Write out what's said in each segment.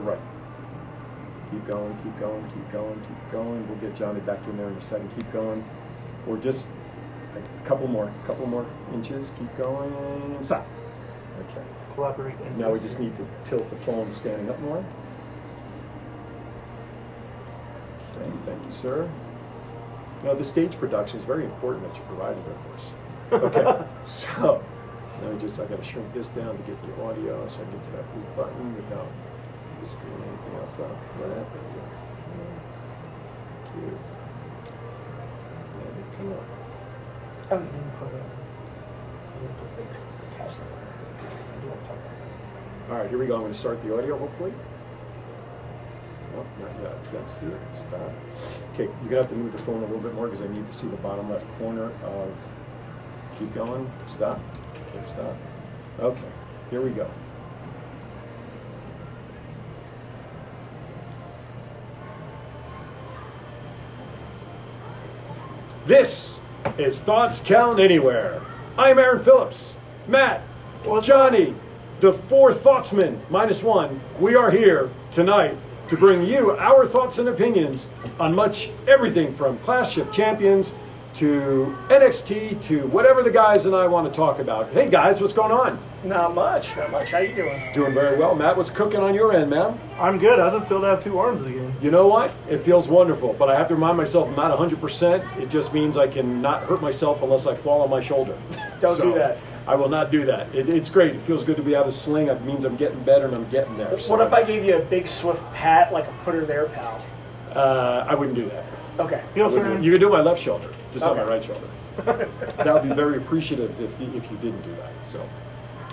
right. Keep going, keep going, keep going, keep going. We'll get Johnny back in there in a second. Keep going. Or just a couple more inches. Keep going. Stop. Okay. Collaborate. Now we just need to tilt the phone standing up more. Okay, thank you, sir. Now, the stage production is very important that you provided it for us. Okay, so now I got to shrink this down to get the audio, so I get to that boost button without screwing anything else up. What happened here? Cute. And it come up. Oh, you didn't put a cast on there. I do want to talk about that. All right, here we go. I'm going to start the audio, hopefully. Nope, not yet. I can't see it. Stop. Okay, you're going to have to move the phone a little bit more because I need to see the bottom left corner of... Keep going. Stop. Okay, stop. Okay, here we go. This is Thoughts Count Anywhere. I'm Aaron Phillips. Matt, Johnny, the fourth Thoughtsman, -1. We are here tonight to bring you our thoughts and opinions on everything from Clash of Champions to NXT to whatever the guys and I want to talk about. Hey guys, what's going on? Not much. How you doing? Doing very well. Matt, what's cooking on your end, man? I'm good. How's it feel to have 2 arms again? You know what? It feels wonderful, but I have to remind myself I'm not 100%. It just means I can not hurt myself unless I fall on my shoulder. Don't do that. I will not do that. It's great. It feels good to be out of the sling. It means I'm getting better and I'm getting there. What if I gave you a big swift pat like a put her there, pal? I wouldn't do that. Okay. You can do my left shoulder, just not my Okay. right shoulder. That would be very appreciative if you didn't do that. So,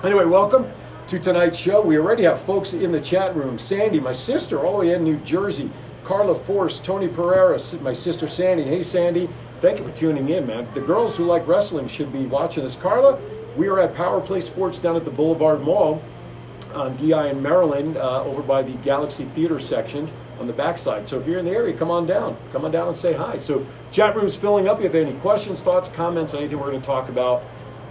anyway, welcome to tonight's show. We already have folks in the chat room. Sandy, my sister, all the way in New Jersey. Carla Force, Tony Pereira, my sister Sandy. Hey, Sandy, thank you for tuning in, man. The girls who like wrestling should be watching this. Carla, we are at Power Play Sports down at the Boulevard Mall on DI in Maryland, over by the Galaxy Theater section on the backside. So if you're in the area, come on down. Come on down and say hi. So chat room's filling up. If you have any questions, thoughts, comments, anything we're going to talk about,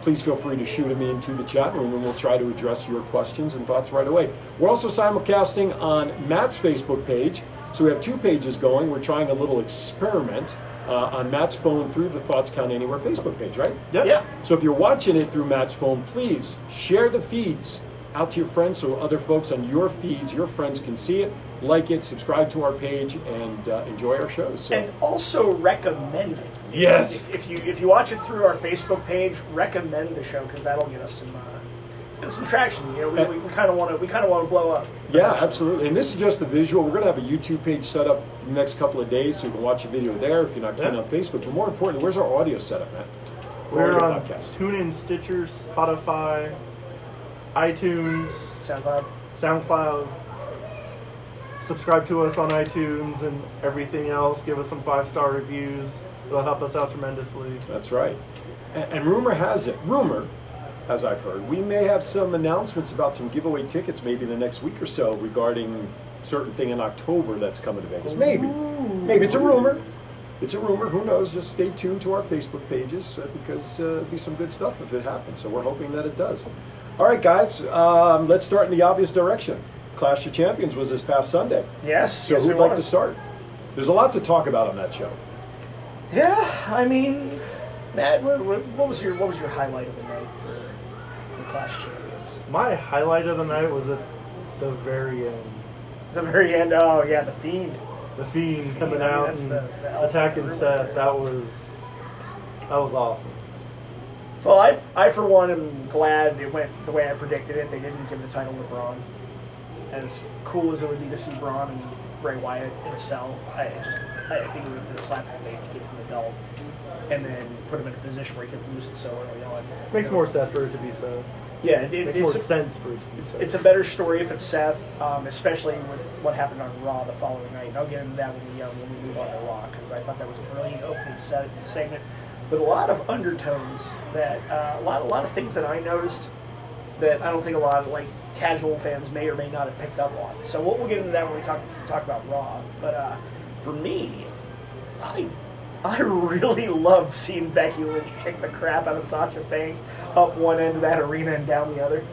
please feel free to shoot them into the chat room and we'll try to address your questions and thoughts right away. We're also simulcasting on Matt's Facebook page. So we have 2 pages going. We're trying a little experiment on Matt's phone through the Thoughts Count Anywhere Facebook page, right? Yep. Yeah. So if you're watching it through Matt's phone, please share the feeds out to your friends so other folks on your feeds, your friends can see it, like it, subscribe to our page, and enjoy our shows. So. And also recommend it. Yes. If you watch it through our Facebook page, recommend the show because that'll get us some traction. You know, we kind of want to blow up. Yeah, absolutely. And this is just the visual. We're going to have a YouTube page set up in the next couple of days, so you can watch a video there if you're not keen on Facebook. But more importantly, where's our audio setup, Matt? We're on TuneIn, Stitcher, Spotify, iTunes, SoundCloud. Subscribe to us on iTunes and everything else. Give us some 5-star reviews. It'll help us out tremendously. That's right. And rumor has it, as I've heard, we may have some announcements about some giveaway tickets maybe in the next week or so regarding certain thing in October that's coming to Vegas. Maybe. Maybe it's a rumor. It's a rumor. Who knows? Just stay tuned to our Facebook pages because it'll be some good stuff if it happens. So we're hoping that it does. All right, guys. Let's start in the obvious direction. Clash of Champions was this past Sunday. Yes. So yes, who'd like to start? There's a lot to talk about on that show. Yeah, I mean, Matt, what was your highlight of the night for Clash of Champions? My highlight of the night was at the very end. The very end. Oh yeah, the Fiend. The Fiend coming out and attacking Seth. That was awesome. Well, I for one am glad it went the way I predicted it. They didn't give the title to Braun. As cool as it would be to see Braun and Bray Wyatt in a cell, I think it would have been a slap in the face to give him the belt and then put him in a position where he could lose it so early on. Makes more sense for it to be Seth. Yeah, Makes more sense for it to be Seth. It's a better story if it's Seth, especially with what happened on Raw the following night. And I'll get into that when we move on to Raw because I thought that was a brilliant opening segment with a lot of undertones that a lot of things that I noticed that I don't think a lot of casual fans may or may not have picked up on. So we'll get into that when we talk about Raw. But for me, I really loved seeing Becky Lynch kick the crap out of Sasha Banks up one end of that arena and down the other.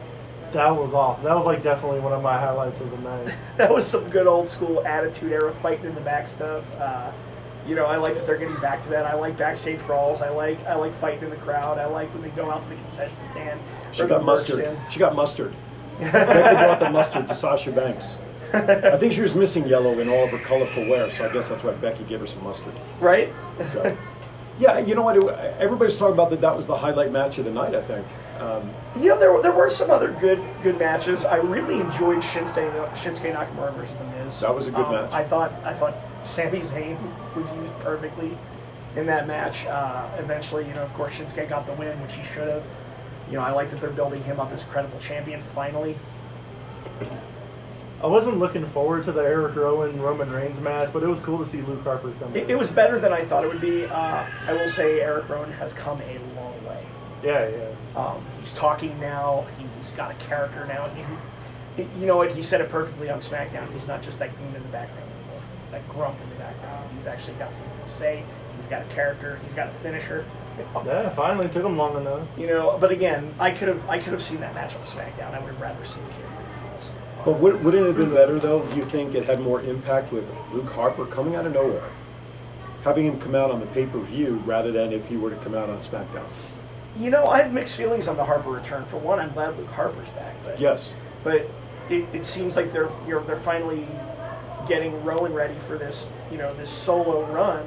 That was awesome. That was like definitely one of my highlights of the night. That was some good old school attitude era fighting in the back stuff. I like that they're getting back to that. I like backstage brawls. I like fighting in the crowd. I like when they go out to the concession stand. She got mustard. She got mustard. Becky brought the mustard to Sasha Banks. I think she was missing yellow in all of her colorful wear, so I guess that's why Becky gave her some mustard. Right? So, yeah, you know what? Everybody's talking about that was the highlight match of the night, I think. There were some other good matches. I really enjoyed Shinsuke Nakamura versus The Miz. That was a good match. I thought Sami Zayn was used perfectly in that match. Eventually, of course, Shinsuke got the win, which he should have. I like that they're building him up as credible champion finally. I wasn't looking forward to the Eric Rowan Roman Reigns match, but it was cool to see Luke Harper come in. It was better than I thought it would be. I will say Eric Rowan has come a long way. Yeah. He's talking now. He's got a character now. You know what? He said it perfectly on SmackDown. He's not just that goon in the background anymore, that grump in the background. He's actually got something to say. He's got a character. He's got a finisher. Yeah, finally took him long enough. But again, I could have seen that match on SmackDown. I would have rather seen Kid. But wouldn't it have been better, though? Do you think it had more impact with Luke Harper coming out of nowhere? Having him come out on the pay-per-view rather than if he were to come out on SmackDown? I have mixed feelings on the Harper return. For one, I'm glad Luke Harper's back. But, yes. But it seems like they're finally getting Rowan ready for this, this solo run.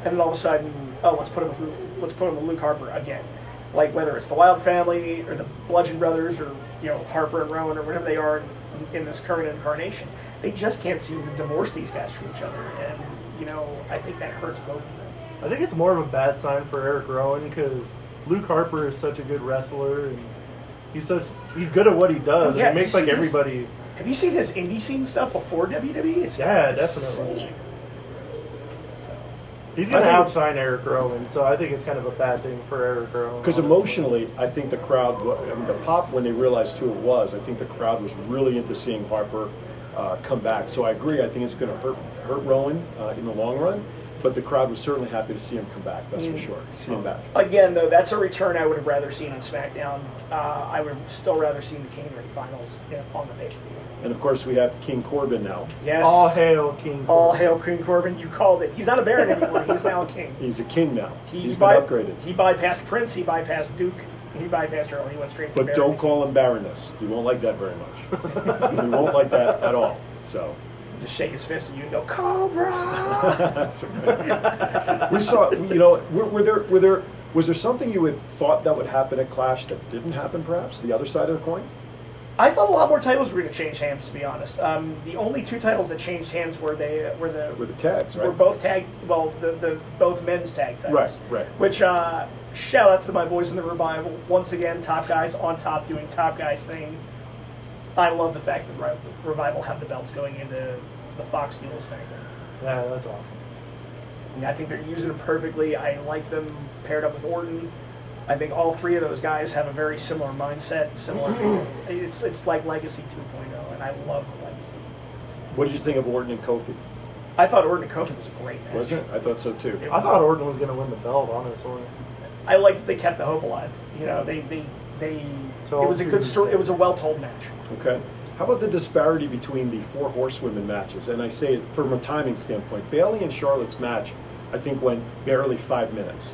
And then all of a sudden, let's put him with Luke Harper again. Like whether it's the Wild Family or the Bludgeon Brothers or Harper and Rowan or whatever they are in this current incarnation, they just can't seem to divorce these guys from each other, and I think that hurts both of them. I think it's more of a bad sign for Eric Rowan because Luke Harper is such a good wrestler and he's good at what he does. Yeah, he makes like everybody. Have you seen his indie scene stuff before WWE? It's definitely. He's going to outshine Eric Rowan, so I think it's kind of a bad thing for Eric Rowan. Because emotionally, I think the crowd, the pop when they realized who it was, I think the crowd was really into seeing Harper come back. So I agree. I think it's going to hurt Rowan in the long run, but the crowd was certainly happy to see him come back. That's for sure. See him back. Again, though, that's a return I would have rather seen on SmackDown. I would have still rather seen the Kane Ring Finals on the pay-per-view. And of course, we have King Corbin now. Yes. All hail King Corbin. All hail King Corbin. You called it. He's not a Baron anymore. He's now a king. He's a king now. He's been upgraded. He bypassed Prince. He bypassed Duke. He bypassed Earl. He went straight for But Baron. don't call him Baroness. He won't like that very much. He won't like that at all. So. Just shake his fist at you and go, Cobra! That's okay. We saw, was there something you had thought that would happen at Clash that didn't happen, perhaps? The other side of the coin? I thought a lot more titles were going to change hands, to be honest. The only two titles that changed hands were the tags, right? Were both tag. Well, the both men's tag titles. Right. Which shout out to my boys in the Revival. Once again, top guys on top doing top guys things. I love the fact that Revival have the belts going into the Fox deal SmackDown. Yeah, that's awesome. I think they're using them perfectly. I like them paired up with Orton. I think all three of those guys have a very similar mindset. It's like Legacy 2.0, and I love the Legacy. What did you think of Orton and Kofi? I thought Orton and Kofi was a great match. Wasn't it? I thought so too. I thought Orton was going to win the belt, honestly. I like that they kept the hope alive. It was a good story. It was a well-told match. Okay. How about the disparity between the 4 horsewomen matches? And I say it from a timing standpoint. Bayley and Charlotte's match, I think, went barely 5 minutes.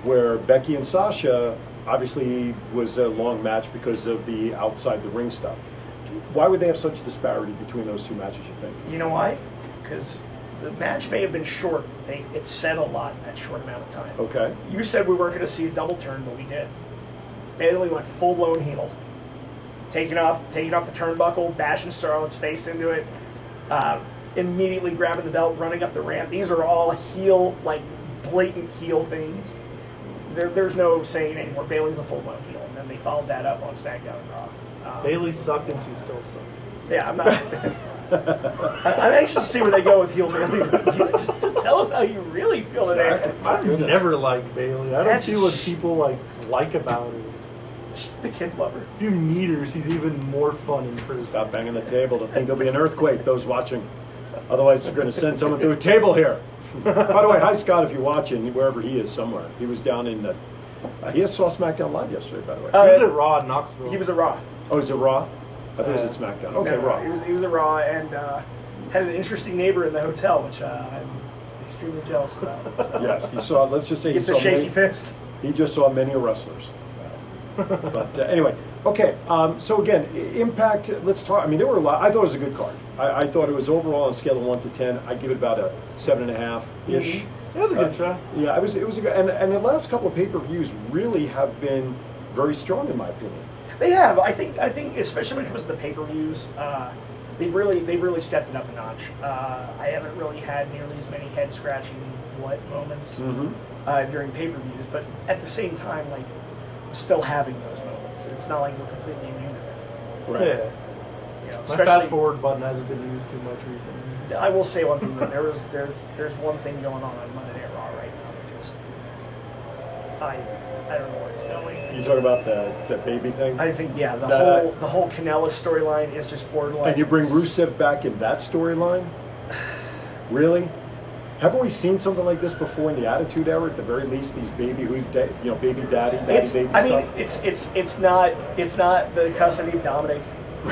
Where Becky and Sasha obviously was a long match because of the outside the ring stuff. Why would they have such a disparity between those two matches, you think? You know why? Because the match may have been short. It said a lot in that short amount of time. Okay. You said we weren't going to see a double turn, but we did. Bayley went full-blown heel. Taking off the turnbuckle, bashing Charlotte's face into it, immediately grabbing the belt, running up the ramp. These are all heel, blatant heel things. There's no saying anymore. Bayley's a full-blown heel, and then they followed that up on SmackDown and Raw. Bayley sucked, and she still sucks. Yeah, I'm not. I'm anxious to see where they go with heel Bayley. Just tell us how you really feel today. I've never liked Bayley. I don't see what people like about her. The kids love her. If you meet her, she's even more fun in person. Stop banging the table. They'll think there'll be an earthquake, those watching. Otherwise, they're going to send someone through a table here. By the way, hi Scott, if you're watching, wherever he is somewhere. He was down in he saw SmackDown Live yesterday, by the way. He was at Raw in Knoxville. He was at Raw. Oh, is it Raw? I thought it was at SmackDown. Okay, No, Raw. He was a Raw and had an interesting neighbor in the hotel, which I'm extremely jealous about. So. Yes, he saw. Let's just say he Get the saw shaky many. fist. He just saw many wrestlers. So. But anyway, okay. So again, Impact. Let's talk. I mean, there were a lot. I thought it was a good card. I thought it was overall on a scale of 1 to 10. I give it about a 7.5 ish. It was a good show. Yeah, it was a good. And the last couple of pay-per-views really have been very strong in my opinion. They have. I think especially when it comes to the pay-per-views, they've really stepped it up a notch. I haven't really had nearly as many head-scratching what moments during pay-per-views, but at the same time, like, still having those moments. It's not like we're completely immune to them. Right. Yeah. You know, My especially, fast forward button hasn't been used too much recently. I will say one thing though. There's one thing going on Monday Night Raw right now that just I don't know where it's going. You talk about the baby thing. I think the whole Kanellis storyline is just borderline. And you bring Rusev back in that storyline? Really? Haven't we seen something like this before in the Attitude Era? At the very least, these baby baby daddy baby stuff. I mean, it's not the custody of Dominic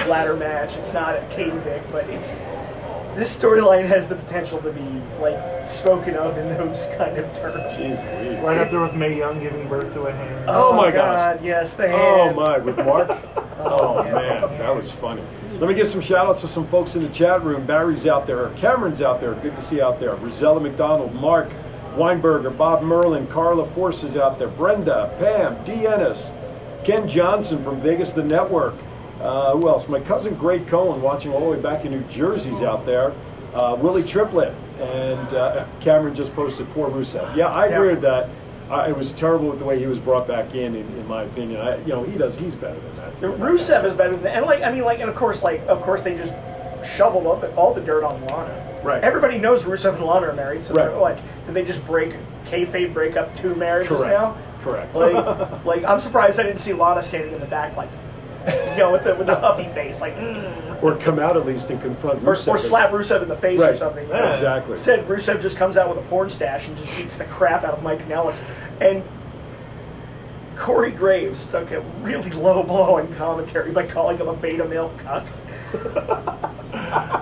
ladder match. It's not Katie Vick, but this storyline has the potential to be like spoken of in those kind of terms. Jeez, Right up there with Mae Young giving birth to a hand. Oh my gosh. God, yes, the Oh hand. my, with Mark? Oh man. man, that was funny. Let me give some shout outs to some folks in the chat room. Barry's out there, Cameron's out there, good to see you out there. Rosella McDonald, Mark Weinberger, Bob Merlin, Carla Force is out there, Brenda, Pam, D. Ennis, Ken Johnson from Vegas The Network. Who else? My cousin Greg Cohen, watching all the way back in New Jersey's out there. Willie Triplett, and Cameron just posted poor Rusev. Yeah, I agree with that. It was terrible with the way he was brought back in my opinion. He's better than that. Rusev is better than, and of course they just shoveled all the dirt on Lana. Right. Everybody knows Rusev and Lana are married, so Right. did they just kayfabe break up 2 marriages Correct. now? Correct. Like I'm surprised I didn't see Lana standing in the back like, with the huffy face, like, Or come out at least and confront or Rusev. slap Rusev in the face or Right. something. Yeah. Exactly. Instead, Rusev just comes out with a porn stash and just beats the crap out of Mike Kanellis. And Corey Graves stuck a really low blow on commentary by calling him a beta male cuck.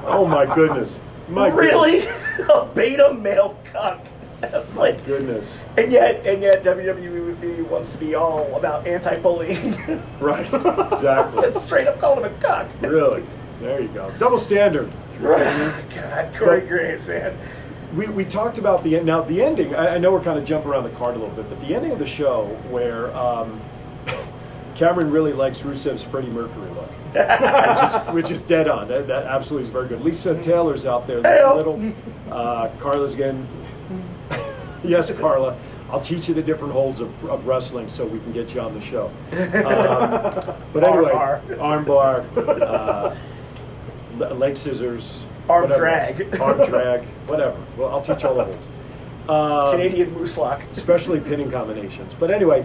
Oh my goodness. My Really? A beta male cuck. I was like, goodness. and yet WWE wants to be all about anti-bullying. Right. Exactly. It's straight up calling him a cuck. Really. There you go. Double standard. God, Corey Graves, man. We talked about the ending. I know we're kind of jumping around the card a little bit, but the ending of the show where Cameron really likes Rusev's Freddie Mercury look, which is dead on. That absolutely is very good. Lisa Taylor's out there. Lisa Little. Carla's again. Yes, Carla. I'll teach you the different holds of wrestling so we can get you on the show. But anyway, armbar, leg scissors. Arm whatever drag. else. Arm drag, whatever. Well, I'll teach all the holds. Canadian moose lock. Especially pinning combinations. But anyway,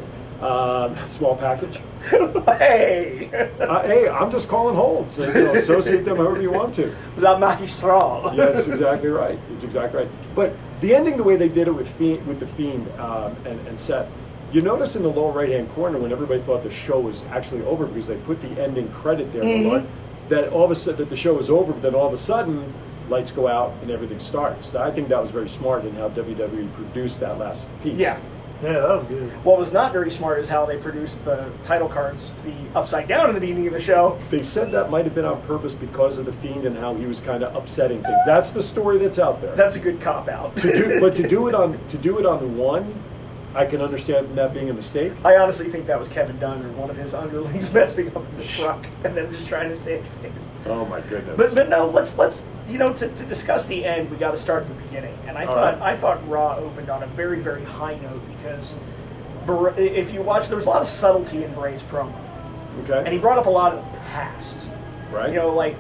small package. Hey! Hey, I'm just calling holds. Associate them however you want to. La Magistral. Yes, exactly right. It's exactly right. But the ending, the way they did it with the Fiend and Seth, you notice in the lower right-hand corner when everybody thought the show was actually over because they put the ending credit there, that all of a sudden that the show is over, but then all of a sudden lights go out and everything starts. I think that was very smart in how WWE produced that last piece. Yeah. Yeah, that was good. What was not very smart is how they produced the title cards to be upside down in the beginning of the show. They said that might have been on purpose because of the Fiend and how he was kind of upsetting things. That's the story that's out there. That's a good cop out. But to do it on one, I can understand that being a mistake. I honestly think that was Kevin Dunn or one of his underlings messing up in the truck and then just trying to save things. Oh my goodness. But no, let's to discuss the end, we got to start at the beginning. And I thought Raw opened on a very, very high note because if you watch, there was a lot of subtlety in Bray's promo. Okay. And he brought up a lot of the past. Right. Like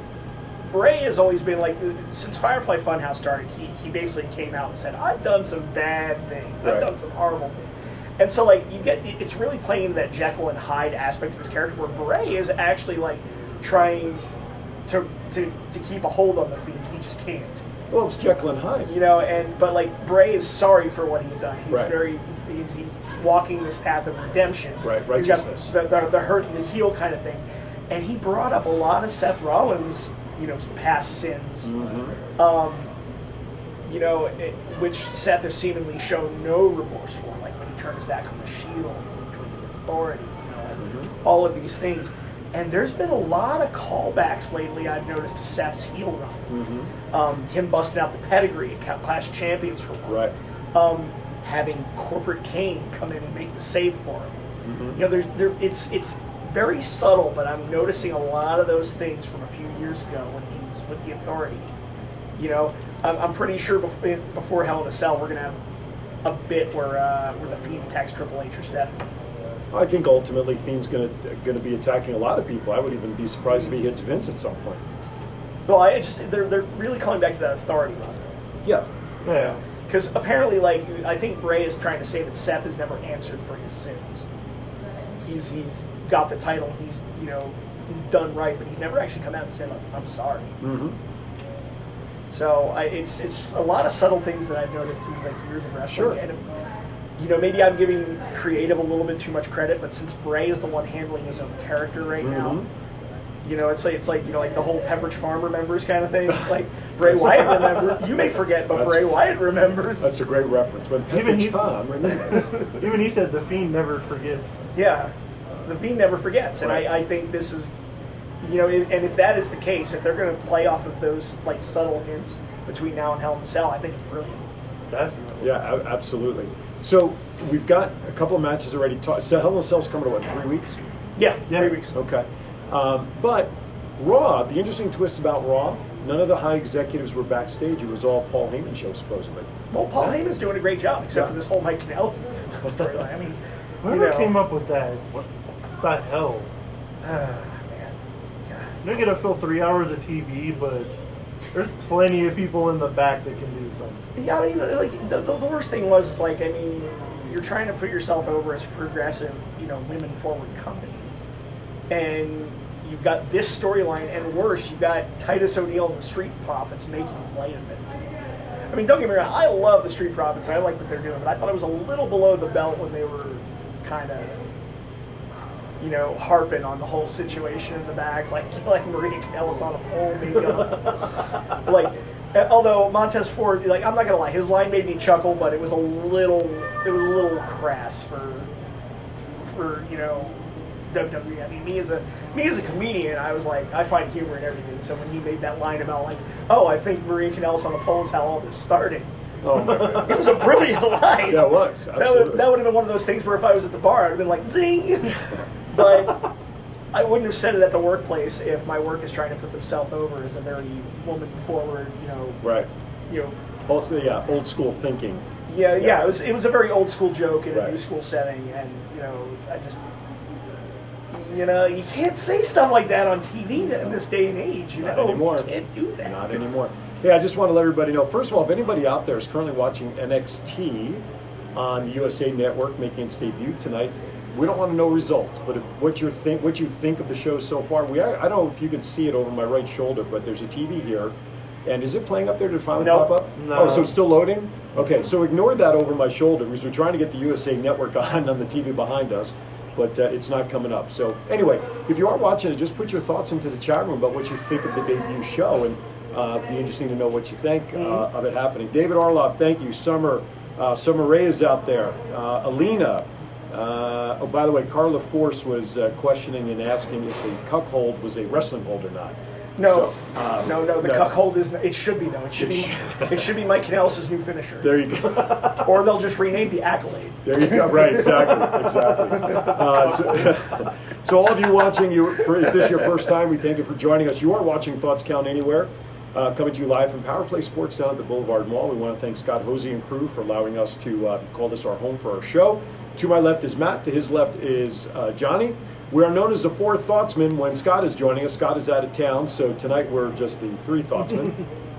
Bray has always been like, since Firefly Funhouse started, he basically came out and said, I've done some bad things. I've done some horrible things. And so it's really playing into that Jekyll and Hyde aspect of his character where Bray is actually like trying to keep a hold on the Fiend. He just can't. Well, it's Jekyll and Hyde. But Bray is sorry for what he's done. He's walking this path of redemption. Right, He's got righteousness. the hurt and the heel kind of thing. and he brought up a lot of Seth Rollins, past sins. Which Seth has seemingly shown no remorse for, like when he turns back on the Shield, between the Authority, all of these things. And there's been a lot of callbacks lately, I've noticed, to Seth's heel run. Him busting out the pedigree at Clash of Champions for one. Right. Having Corporate Kane come in and make the save for him. It's very subtle, but I'm noticing a lot of those things from a few years ago when he was with the Authority. I'm pretty sure before Hell in a Cell we're gonna have a bit where the Fiend attacks Triple H or Stephanie. I think ultimately Fiend's gonna be attacking a lot of people. I would even be surprised if he hits Vince at some point. Well, they're really coming back to that Authority run. Yeah. Yeah. Because apparently, I think Bray is trying to say that Seth has never answered for his sins. He's got the title, he's done right, but he's never actually come out and said, "I'm sorry." So it's just a lot of subtle things that I've noticed through years of wrestling. Sure. And maybe I'm giving creative a little bit too much credit, but since Bray is the one handling his own character right now, it's like the whole Pepperidge Farm remembers kind of thing. Like Bray Wyatt remembers. You may forget, but Bray Wyatt remembers. That's a great reference. When Pepperidge Farm remembers. Even he said the Fiend never forgets. Yeah, the Fiend never forgets, and Right. I think this is, and if that is the case, if they're going to play off of those subtle hints between now and Hell in a Cell, I think it's brilliant. Definitely. Yeah, absolutely. So we've got a couple of matches already. So Hell in a Cell's coming to 3 weeks? Yeah, 3 weeks. Okay. But Raw, the interesting twist about Raw, none of the high executives were backstage. It was all Paul Heyman show, supposedly. Well, Paul Heyman's doing a great job, except for this whole Mike Kanellis storyline. I mean, Whoever came up with that, what the hell? Man. You're not gonna fill 3 hours of TV, but there's plenty of people in the back that can do something. Yeah, I mean, the worst thing was, you're trying to put yourself over as a progressive, women-forward company. And you've got this storyline, and worse, you've got Titus O'Neil and the Street Profits making light of it. I mean, don't get me wrong, I love the Street Profits, I like what they're doing, but I thought it was a little below the belt when they were kind of, harping on the whole situation in the back, like Maria Kanellis on a pole, maybe although Montez Ford, I'm not gonna lie, his line made me chuckle, but it was a little crass for WWE. I mean, me as a comedian, I was like, I find humor in everything. So when he made that line about I think Maria Kanellis on the pole is how all this started. Oh my God. It was a brilliant line. Yeah, it was. Absolutely. That would have been one of those things where if I was at the bar, I'd have been like, zing. But I wouldn't have said it at the workplace if my work is trying to put themselves over as a very woman-forward, Right. Also, old school thinking. Yeah. It was a very old school joke in a new school setting, and I just. You can't say stuff like that on TV in this day and age. Not anymore. You can't do that. Not anymore. Hey, I just want to let everybody know, first of all, if anybody out there is currently watching NXT on the USA Network making its debut tonight, we don't want to know results, but what you think of the show so far. I don't know if you can see it over my right shoulder, but there's a TV here. And is it playing up there? Did it finally pop up? No. Oh, so it's still loading? Okay, so ignore that over my shoulder because we're trying to get the USA Network on the TV behind us. But it's not coming up. So anyway, if you are watching it, just put your thoughts into the chat room about what you think of the debut show, and be interesting to know what you think of it happening. David Arlov, thank you. Summer Ray is out there. Alina. By the way, Carla Force was questioning and asking if the cuckold was a wrestling hold or not. No, the cuckold is. It should be though. It should be Mike Kanellis' new finisher. There you go. Or they'll just rename the Accolade. There you go. Right. Exactly. So all of you watching, if this is your first time, we thank you for joining us. You are watching Thoughts Count Anywhere, coming to you live from Power Play Sports down at the Boulevard Mall. We want to thank Scott Hosey and crew for allowing us to call this our home for our show. To my left is Matt. To his left is Johnny. We are known as the Four Thoughtsmen when Scott is joining us. Scott is out of town, so tonight we're just the Three Thoughtsmen.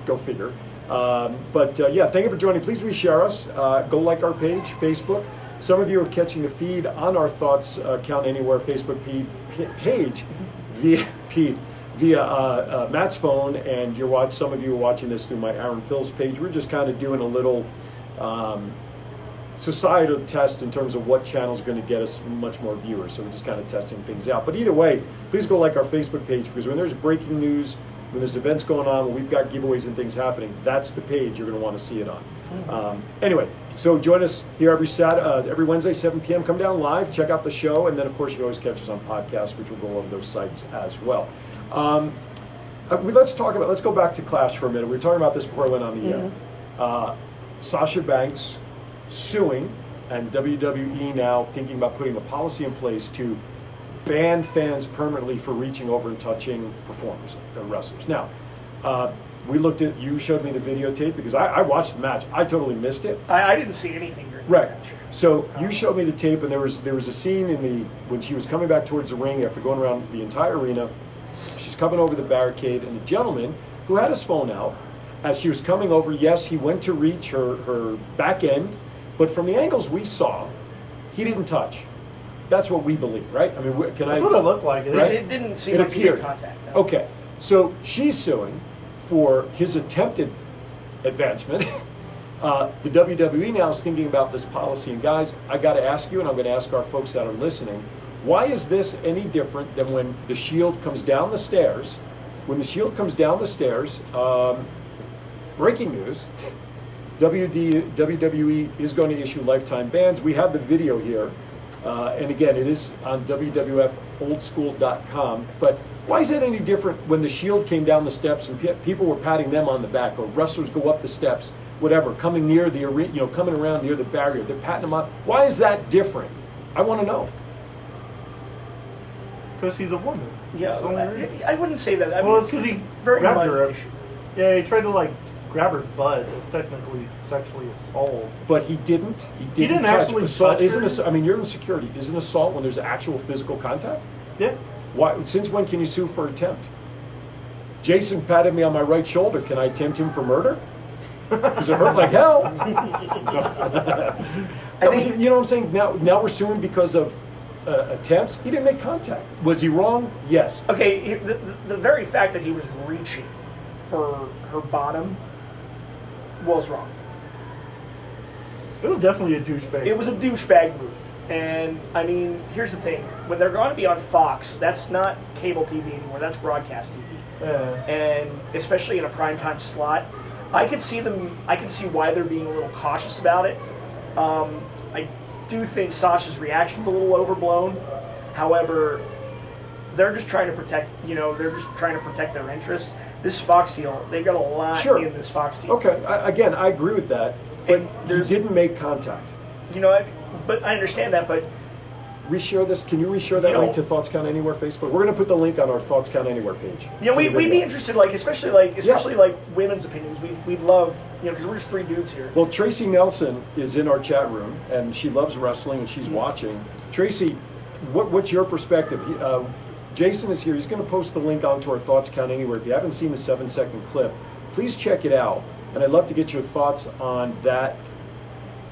Go figure. Thank you for joining. Please reshare us. Go like our page, Facebook. Some of you are catching the feed on our Thoughts Count Anywhere Facebook page via Matt's phone, and some of you are watching this through my Aaron Phil's page. We're just kind of doing a little societal test in terms of what channel is going to get us much more viewers. So we're just kind of testing things out. But either way, please go like our Facebook page, because when there's breaking news, when there's events going on, when we've got giveaways and things happening, that's the page you're going to want to see it on. Anyway, so join us here every Wednesday, 7 p.m. Come down live, check out the show, and then of course you can always catch us on podcasts, which will go over those sites as well. Let's go back to Clash for a minute. We were talking about this before I went on the air. Sasha Banks suing, and WWE now thinking about putting a policy in place to ban fans permanently for reaching over and touching performers, wrestlers. Now, you showed me the videotape, because I watched the match. I totally missed it. I didn't see anything during the Right. match. So you showed me the tape, and there was a scene when she was coming back towards the ring after going around the entire arena. She's coming over the barricade, and the gentleman who had his phone out, as she was coming over, yes, he went to reach her back end, but from the angles we saw, he didn't touch. That's what we believe, right? I mean, That's what it looked like. Right? It didn't seem It like he made appeared. contact. No. Okay, so she's suing for his attempted advancement. The WWE now is thinking about this policy. And guys, I got to ask you, and I'm going to ask our folks that are listening, why is this any different than when the Shield comes down the stairs? When the Shield comes down the stairs, breaking news, WWE is going to issue lifetime bans. We have the video here. And again, it is on WWFoldschool.com. But why is that any different when the Shield came down the steps and people were patting them on the back, or wrestlers go up the steps, whatever, coming near the arena, coming around near the barrier, they're patting them on? Why is that different? I want to know. Because he's a woman. Yeah, That's the only reason. I wouldn't say that. I Well, mean, it's because he very grabbed minor her. issue. Yeah, he tried to grab her butt. It's technically sexually assault. But he didn't. He didn't didn't touch. actually Assault touch isn't. her? I mean, you're in security. Isn't assault when there's actual physical contact? Yeah. Why? Since when can you sue for attempt? Jason patted me on my right shoulder. Can I attempt him for murder? Because it hurt like hell. You know what I'm saying? Now we're suing because of attempts. He didn't make contact. Was he wrong? Yes. Okay, the very fact that he was reaching for her bottom was wrong. It was definitely a douchebag. It was a douchebag move. And, I mean, here's the thing. When they're going to be on Fox, that's not cable TV anymore. That's broadcast TV. And especially in a primetime slot, I could see why they're being a little cautious about it. I do think Sasha's reaction's a little overblown. However, they're just trying to protect, their interests. This Fox deal, they got a lot in this Fox deal. Okay, again, I agree with that, but he didn't make contact. But I understand that, but Reshare this. Can you reshare that link to Thoughts Count Anywhere Facebook? We're going to put the link on our Thoughts Count Anywhere page. We'd be interested, especially women's opinions. We'd love, because we're just three dudes here. Well, Tracy Nelson is in our chat room, and she loves wrestling, and she's watching. Tracy, what's your perspective? Jason is here. He's going to post the link onto our Thoughts Count Anywhere. If you haven't seen the 7-second clip, please check it out. And I'd love to get your thoughts on that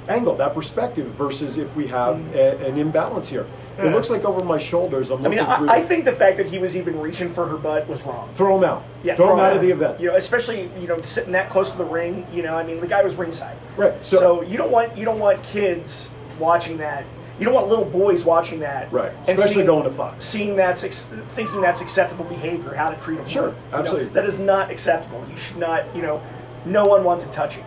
angle, that perspective, versus if we have an imbalance here. It looks like over my shoulders, I think the fact that he was even reaching for her butt was wrong. Throw him out. Yeah, throw him out of the event. Especially sitting that close to the ring. The guy was ringside. Right. So you don't want kids watching that. You don't want little boys watching that. Right. Especially going to Fox. Thinking that's acceptable behavior, how to treat a woman. Sure. Absolutely. That is not acceptable. You should not. No one wants to touch you.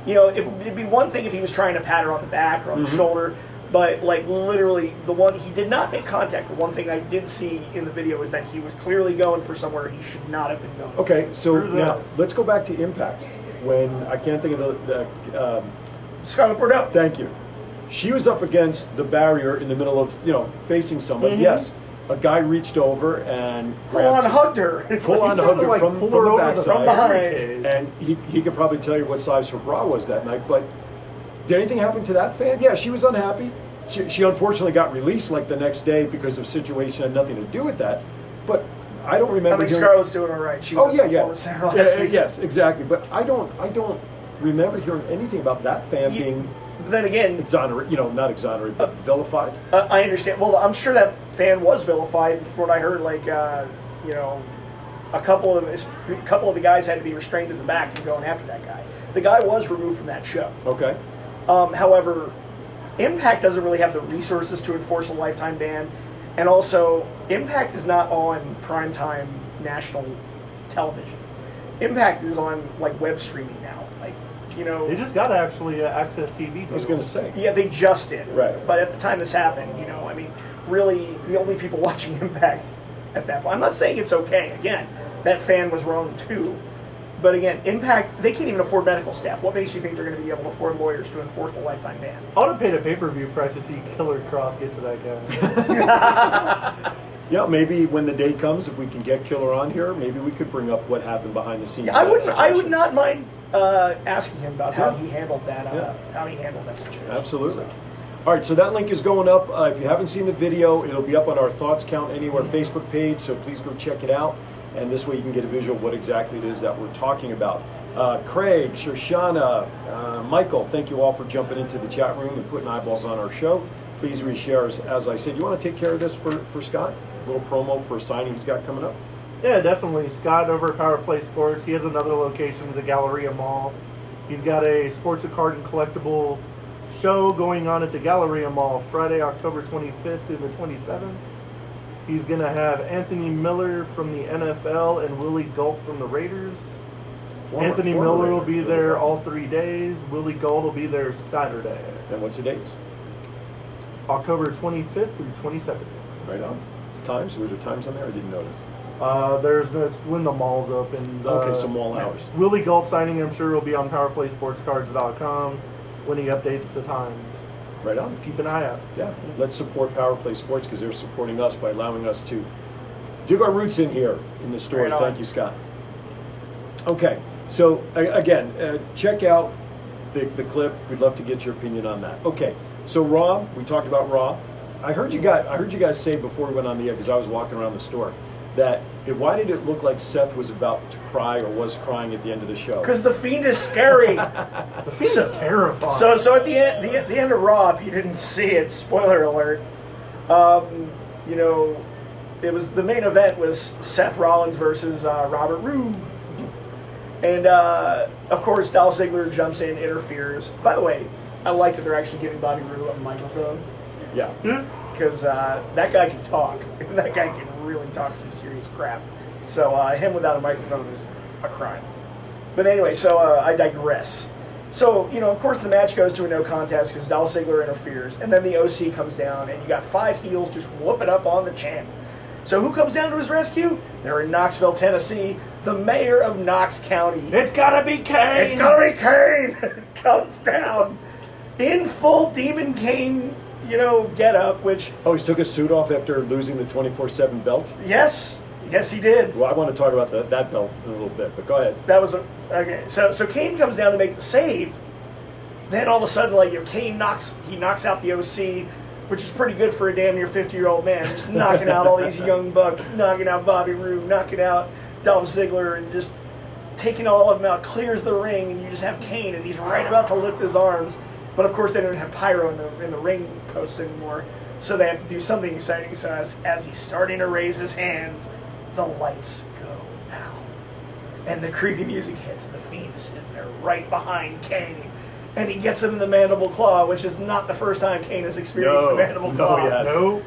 It'd be one thing if he was trying to pat her on the back or on the shoulder, but literally he did not make contact. The one thing I did see in the video is that he was clearly going for somewhere he should not have been going. Okay, so now let's go back to Impact. When I can't think of the Scarlett Bordeaux. Thank you. She was up against the barrier in the middle of facing someone. Yes. A guy reached over and hugged her. Full-on hugged her from the backside. From behind. And he could probably tell you what size her bra was that night. But did anything happen to that fan? Yeah, she was unhappy. She unfortunately got released the next day because of situation that had nothing to do with that. But I don't remember. Scarlett's doing all right. She was yes, exactly. But I don't remember hearing anything about that fan being. Then again, not exonerated, but vilified. I understand. Well, I'm sure that fan was vilified. From what I heard, a couple of the guys had to be restrained in the back from going after that guy. The guy was removed from that show. Okay. However, Impact doesn't really have the resources to enforce a lifetime ban, and also Impact is not on primetime national television. Impact is on like web streaming now. Like, you know, They just got actually Access TV. I was going to say. yeah, they just did. Right. But at the time this happened, you know, I mean, really, the only people watching Impact at that point. I'm not saying it's okay. Again, that fan was wrong too. But again, Impact, they can't even afford medical staff. What makes you think they're going to be able to afford lawyers to enforce the lifetime ban? I would have paid a pay-per-view price to see Killer Cross get to that guy. Yeah, maybe when the day comes, if we can get Killer on here, maybe we could bring up what happened behind the scenes. Yeah, of that I would situation. not mind asking him about how Yeah. he handled that. Yeah. How he handled that situation. Absolutely. So, All right, so that link is going up. If you haven't seen the video, it'll be up on our Thoughts Count Anywhere Facebook page, so please go check it out. And this way you can get a visual of what exactly it is that we're talking about. Craig, Shoshana, Michael, thank you all for jumping into the chat room and putting eyeballs on our show. Please reshare, as I said. You want to take care of this for Scott? A little promo for a signing he's got coming up? Yeah, definitely. Scott over at Power Play Sports. He has another location at the Galleria Mall. He's got a sports and card and collectible show going on at the Galleria Mall Friday, October 25th through the 27th. He's going to have Anthony Miller from the NFL and Willie Galt from the Raiders. Anthony Miller will be there all 3 days. Willie Galt will be there Saturday, And what's the dates? October 25th through 27th. Right on. Times? Were there times on there? I didn't notice. It's when the mall's open. Okay, so mall hours. Willie Galt signing, I'm sure, will be on PowerPlaySportsCards.com when he updates the times. Right on. Just keep an eye out. Yeah, let's support Power Play Sports because they're supporting us by allowing us to dig our roots in here in the store. Right on. Thank you, Scott. Okay, so again, check out the clip. We'd love to get your opinion on that. Okay, so Raw, we talked about Raw. I heard you guys say before we went on the air, because I was walking around the store, that why did it look like Seth was about to cry or was crying at the end of the show? because the Fiend is scary. The Fiend is terrifying. So at the end of Raw, if you didn't see it, spoiler alert, you know, it was the main event was Seth Rollins versus Robert Roode, and of course Dolph Ziggler jumps in, interferes. By the way, I like that they're actually giving Bobby Roode a microphone Yeah. because that guy can talk. That guy can really talk some serious crap. So him without a microphone is a crime. But anyway, so I digress. So, you know, of course the match goes to a no contest because Dolph Ziggler interferes, and then the OC comes down, and you got 5 heels just whooping up on the champ. So who comes down to his rescue? They're in Knoxville, Tennessee. The mayor of Knox County. It's gotta be Kane! It's gonna be Kane! Comes down in full Demon Kane, you know, get-up, which, Oh, he took his suit off after losing the 24/7 belt? yes, he did. Well, I want to talk about that belt in a little bit, but go ahead. That was okay. So Kane comes down to make the save. Then all of a sudden, like, you know, Kane knocks out the OC, which is pretty good for a damn near 50-year-old man, just knocking out all these young bucks, knocking out Bobby Roode, knocking out Dolph Ziggler, and just taking all of them out. Clears the ring, and you just have Kane, and he's right about to lift his arms, but of course they don't have pyro in the ring posts anymore, so they have to do something exciting. So as he's starting to raise his hands, the lights go out. And the creepy music hits, and the Fiend is sitting there right behind Kane. And he gets him in the mandible claw, which is not the first time Kane has experienced the mandible claw. yes. No.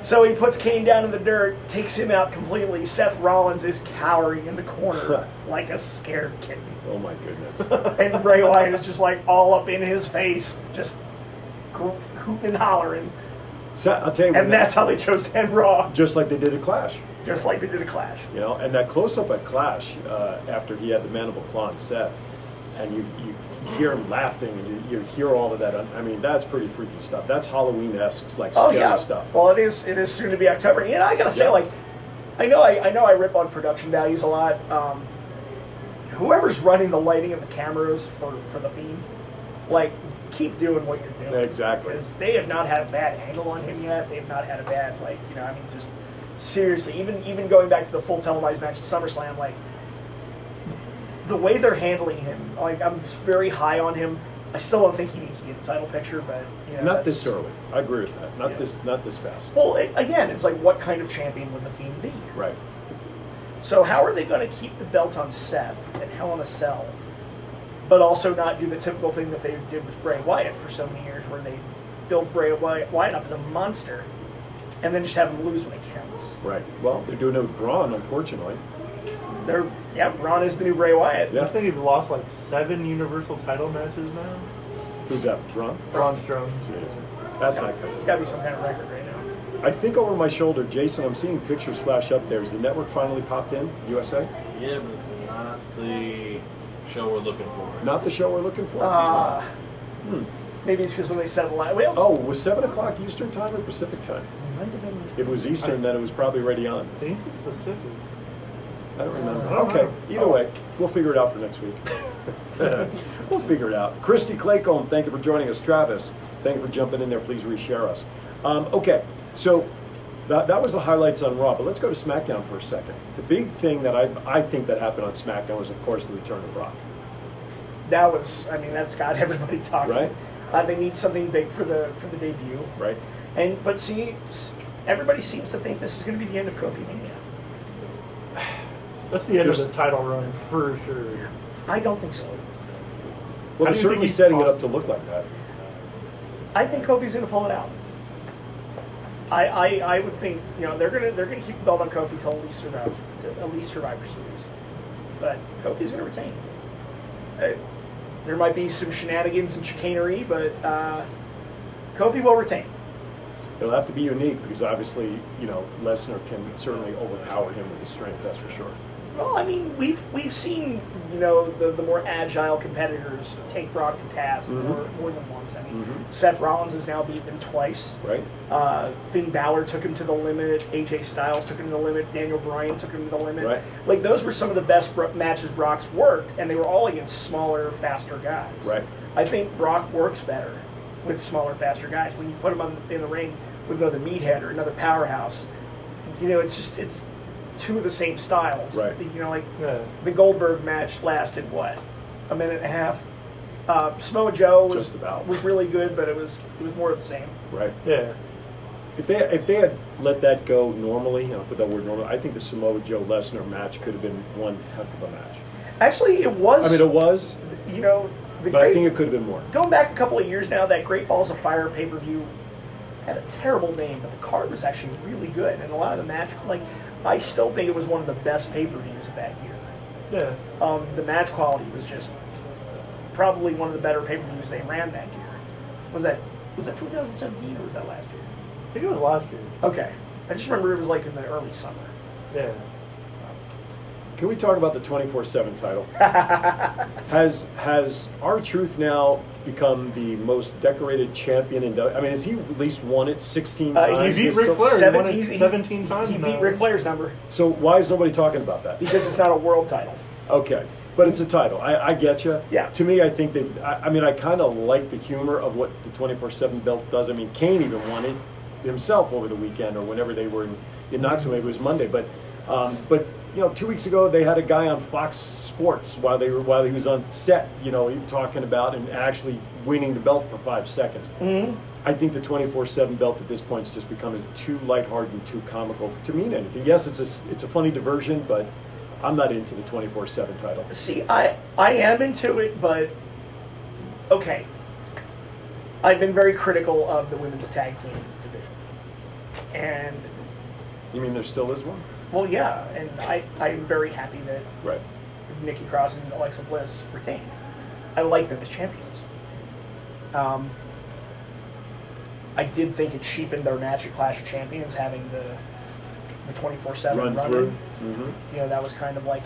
So he puts Kane down in the dirt, takes him out completely. Seth Rollins is cowering in the corner like a scared kitten. Oh my goodness. And Bray Wyatt is just like all up in his face, just hooting and hollering. So, I'll tell you And that's how they chose to end Raw, just like they did at Clash. just like they did a Clash. You know, and that close-up at Clash, after he had the mandible claw on Seth, and you hear him laughing, and you hear all of that. I mean, that's pretty freaky stuff. That's Halloween-esque, like, Oh scary yeah. stuff. Well, it is soon to be October. And I gotta say, Yeah. like, I know I rip on production values a lot. Whoever's running the lighting and the cameras for the Fiend, like, keep doing what you're doing. Exactly. Because they have not had a bad angle on him yet. They've not had a bad, like, you know, I mean, just seriously, even going back to the full televised match at SummerSlam, like, the way they're handling him, like, I'm very high on him. I still don't think he needs to be in the title picture, but, you know, Not that's- this early. I agree with that. Not Yeah. this fast. Well, again, it's like, what kind of champion would the Fiend be? Right. So how are they going to keep the belt on Seth at Hell in a Cell but also not do the typical thing that they did with Bray Wyatt for so many years, where they build Bray Wyatt up as a monster, and then just have him lose when it counts. Right. Well, they're doing it with Braun, unfortunately. Braun is the new Bray Wyatt. Yeah. I think he's lost like 7 Universal title matches now. Who's that? Braun? Braun Strowman. Jeez. That's not good. It's got to be some kind of record right now. I think over my shoulder, Jason, I'm seeing pictures flash up there. Is the network finally popped in, USA? Yeah, but it's not the show we're looking for. Not the show we're looking for? Maybe it's because when they said well, Oh, was 7 o'clock Eastern time or Pacific time? If it was Eastern, then it was probably already on. I think it's specific. I don't remember. I don't Okay, know. either way, we'll figure it out for next week. We'll figure it out. Christy Claycomb, thank you for joining us. Travis, thank you for jumping in there. Please reshare us. Okay, so that was the highlights on Raw, but let's go to SmackDown for a second. The big thing that I think that happened on SmackDown was, of course, the return of Brock. That's got everybody talking. Right. They need something big for the debut. Right. But see, everybody seems to think this is going to be the end of Kofi Mania. That's the end of this title run for sure. I don't think so. Well, How they're do you certainly think he's setting it up to possible? look like that. I think Kofi's going to pull it out. I would think they're gonna keep the belt on Kofi till at least Survivor Series, but Kofi's going to retain. There might be some shenanigans and chicanery, but Kofi will retain. It'll have to be unique because obviously, Lesnar can certainly overpower him with his strength, that's for sure. Well, I mean, we've seen the more agile competitors take Brock to task more than once. I mean, Seth Rollins has now beaten him twice. Right. Finn Balor took him to the limit. AJ Styles took him to the limit. Daniel Bryan took him to the limit. Right. Like those were some of the best matches Brock's worked, and they were all against smaller, faster guys. Right. I think Brock works better with smaller, faster guys. When you put him in the ring with another meathead or another powerhouse, it's two of the same styles. Right. The Goldberg match lasted a minute and a half. Samoa Joe was really good, but it was more of the same. Right. Yeah. If they had let that go normally, I'll put that word normally, I think the Samoa Joe Lesnar match could have been one heck of a match. Actually, it was. I mean, it was. But I think it could have been more. Going back a couple of years now, that Great Balls of Fire pay-per-view had a terrible name, but the card was actually really good, and a lot of the match, I still think it was one of the best pay-per-views of that year. Yeah. The match quality was just probably one of the better pay-per-views they ran that year. Was that 2017 or was that last year? I think it was last year. Okay, I just remember it was in the early summer. Yeah. Can we talk about the 24/7 title? Has R-Truth now become the most decorated champion in WWE? I mean, has he at least won it 16 times? He beat Ric Flair. He won it 17 times He now. beat Ric Flair's number So why is nobody talking about that? because it's not a world title. Okay, but it's a title. I get you. Yeah. To me, I think I kind of like the humor of what the 24/7 belt does. I mean, Kane even won it himself over the weekend or whenever they were in Knoxville. Maybe it was Monday, but 2 weeks ago they had a guy on Fox Sports while he was on set, talking about and actually winning the belt for 5 seconds. Mm-hmm. I think the 24/7 belt at this point is just becoming too lighthearted and too comical to mean anything. Yes, it's a funny diversion, but I'm not into the 24/7 title. See, I am into it, but okay. I've been very critical of the women's tag team division, and You mean there still is one? well, yeah, and I'm very happy that Right. Nikki Cross and Alexa Bliss retained. I like them as champions. I did think it cheapened their match at Clash of Champions having the 24/7 Run run. through. Mm-hmm. That was kind of like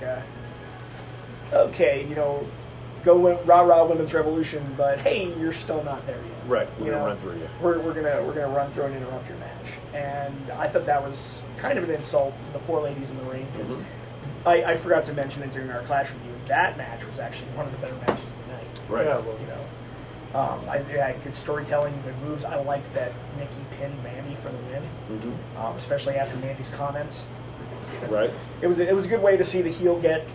go rah Women's Revolution, but hey, you're still not there yet. Right. We're gonna run through you. We're gonna run through and interrupt your match, and I thought that was kind of an insult to the four ladies in the ring because I forgot to mention it during our Clash review. That match was actually one of the better matches of the night. Right. Yeah, well, I had good storytelling, good moves. I liked that Nikki pinned Mandy for the win, especially after Mandy's comments. Right. It was a good way to see the heel get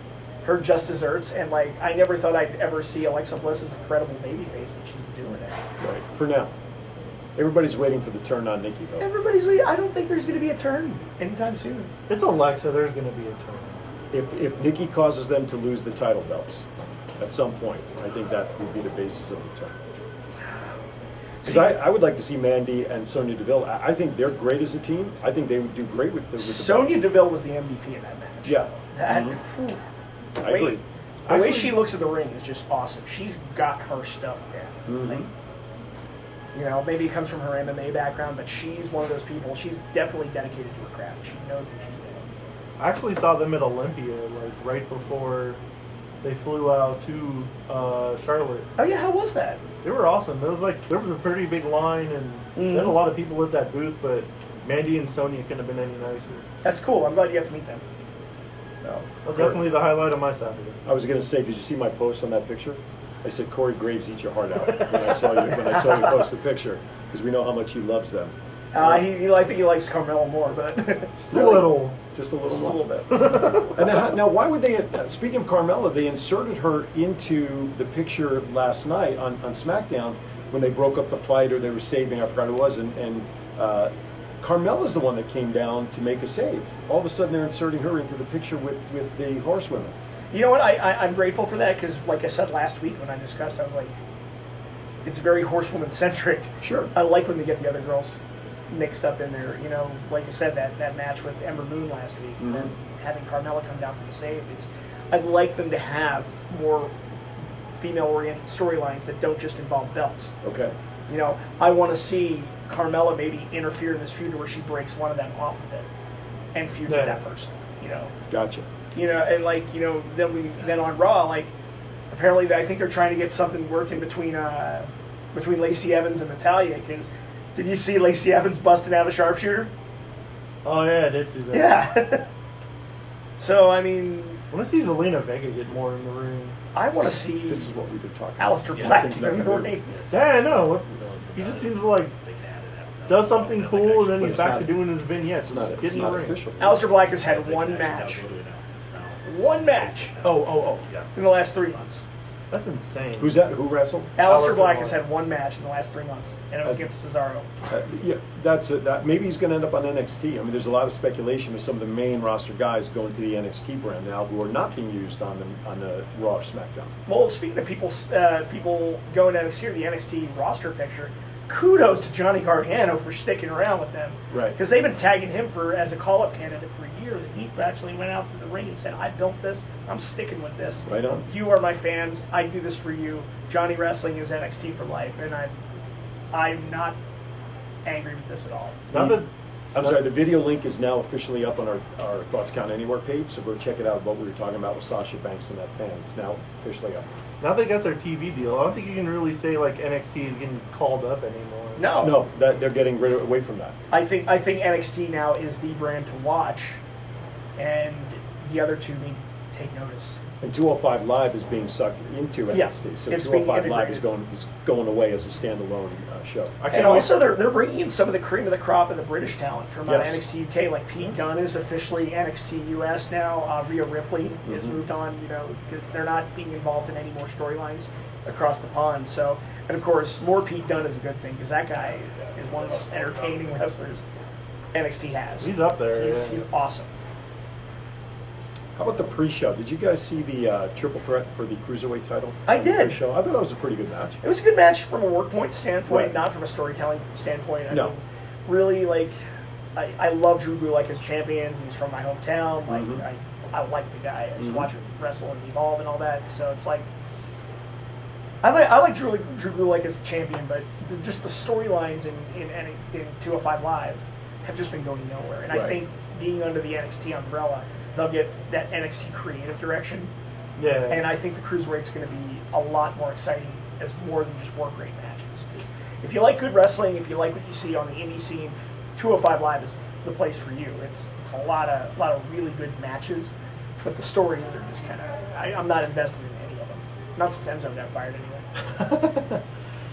her just desserts, and I never thought I'd ever see Alexa Bliss as a credible babyface, but she's doing it. Right. For now. Everybody's waiting for the turn on Nikki, though. Everybody's waiting. I don't think there's going to be a turn anytime soon. It's Alexa. There's going to be a turn. If Nikki causes them to lose the title belts, at some point. I think that would be the basis of the turn. Because I would like to see Mandy and Sonya Deville. I think they're great as a team. I think they would do great with the Sonya Deville was the MVP in that match. Yeah. That, Mhm. the I way, agree. The way she looks at the ring is just awesome. She's got her stuff down. Mhm. Like, you know, maybe it comes from her MMA background, but she's one of those people. She's definitely dedicated to her craft. She knows what she's doing. I actually saw them at Olympia, like right before they flew out to Charlotte. Oh yeah, how was that? They were awesome. It was like there was a pretty big line, and they had a lot of people at that booth. But Mandy and Sonya couldn't have been any nicer. That's cool. I'm glad you got to meet them. So Well, definitely the highlight of my Saturday. I was going to say, did you see my post on that picture? I said, Corey Graves, eat your heart out when I saw you post the picture, because we know how much he loves them. I think he likes Carmella more, but Just a little. Just a little, just a little bit. And now, why would they? Speaking of Carmella, they inserted her into the picture last night on SmackDown when they broke up the fight, or they were saving. I forgot who it was, and Carmella's the one that came down to make a save. All of a sudden, they're inserting her into the picture with the horsewomen. You know what? I'm grateful for that because, like I said last week when I discussed, I was like, it's very horsewoman centric. Sure. I like when they get the other girls mixed up in there. You know, like I said, that match with Ember Moon last week, and then having Carmella come down for the save. I'd like them to have more female-oriented storylines that don't just involve belts. Okay. You know, I want to see Carmella maybe interfere in this feud where she breaks one of them off of it and feud with that person. You know. Gotcha. You know, and like, you know, then on Raw, like, apparently I think they're trying to get something working between Lacey Evans and Natalya. Because did you see Lacey Evans busting out a sharpshooter? Oh yeah, I did see that. Yeah. So I mean, I want to see Zelina Vega get more in the ring. I want to see This is what we've been talking about. Aleister Yeah, I Black think in that the could be- ring. Yeah, I know. He just seems to like does something cool, and then But he's it's back not- to doing his vignettes. It's not, Get it's in the not ring. official. Aleister Black has had one match. One match. Oh. In the last 3 months. That's insane. Who's that? Who wrestled? Aleister Black Black. has had one match in the last 3 months, and it was against Cesaro. Yeah, that's it. That maybe he's going to end up on NXT. I mean, there's a lot of speculation of some of the main roster guys going to the NXT brand now who are not being used on the Raw or SmackDown. Well, speaking of people going to NXT or the NXT roster picture, kudos to Johnny Gargano for sticking around with them. Right. Because they've been tagging him as a call-up candidate for years, and he actually went out to the ring and said, I built this, I'm sticking with this. Right on. You are my fans, I do this for you. Johnny Wrestling is NXT for life, and I'm not angry with this at all. Not that I'm sorry, the video link is now officially up on our Thoughts Count Anywhere page, so go check it out, what we were talking about with Sasha Banks and that fan. It's now officially up. now they got their TV deal. I don't think you can really say like NXT is getting called up anymore. No. They're getting away from that. I think NXT now is the brand to watch, and the other two need to take notice. And 205 Live is being sucked into NXT, Yeah, so it's being 205 Live is integrated. going away as a standalone show. I can't And wait. also, they're bringing in some of the cream of the crop of the British talent from Yes. NXT UK. Like Pete Dunne is officially NXT US now. Rhea Ripley has Mhm. moved on. You know, they're not being involved in any more storylines across the pond. So, and of course, more Pete Dunne is a good thing because that guy is one of the most entertaining wrestlers NXT has. He's up there. He's, yeah. he's awesome. How about the pre-show? Did you guys see the triple threat for the Cruiserweight title? I did. Pre-show? I thought that was a pretty good match. It was a good match from a work point standpoint, Right. not from a storytelling standpoint. I No. mean, really, like, I love Drew Gulak as champion. He's from my hometown. Like, Mhm. I like the guy. I just Mhm. watch him wrestle and evolve and all that. So it's like, I like Drew Gulak as the champion, but just the storylines in 205 Live have just been going nowhere. And I Right. think being under the NXT umbrella, they'll get that NXT creative direction. Yeah. And I think the Cruiserweight's going to be a lot more exciting as more than just work rate matches. 'Cause if you like good wrestling, if you like what you see on the indie scene, 205 Live is the place for you. It's a lot of really good matches, but the stories are just kind of. I'm not invested in any of them. Not since Enzo got fired anyway.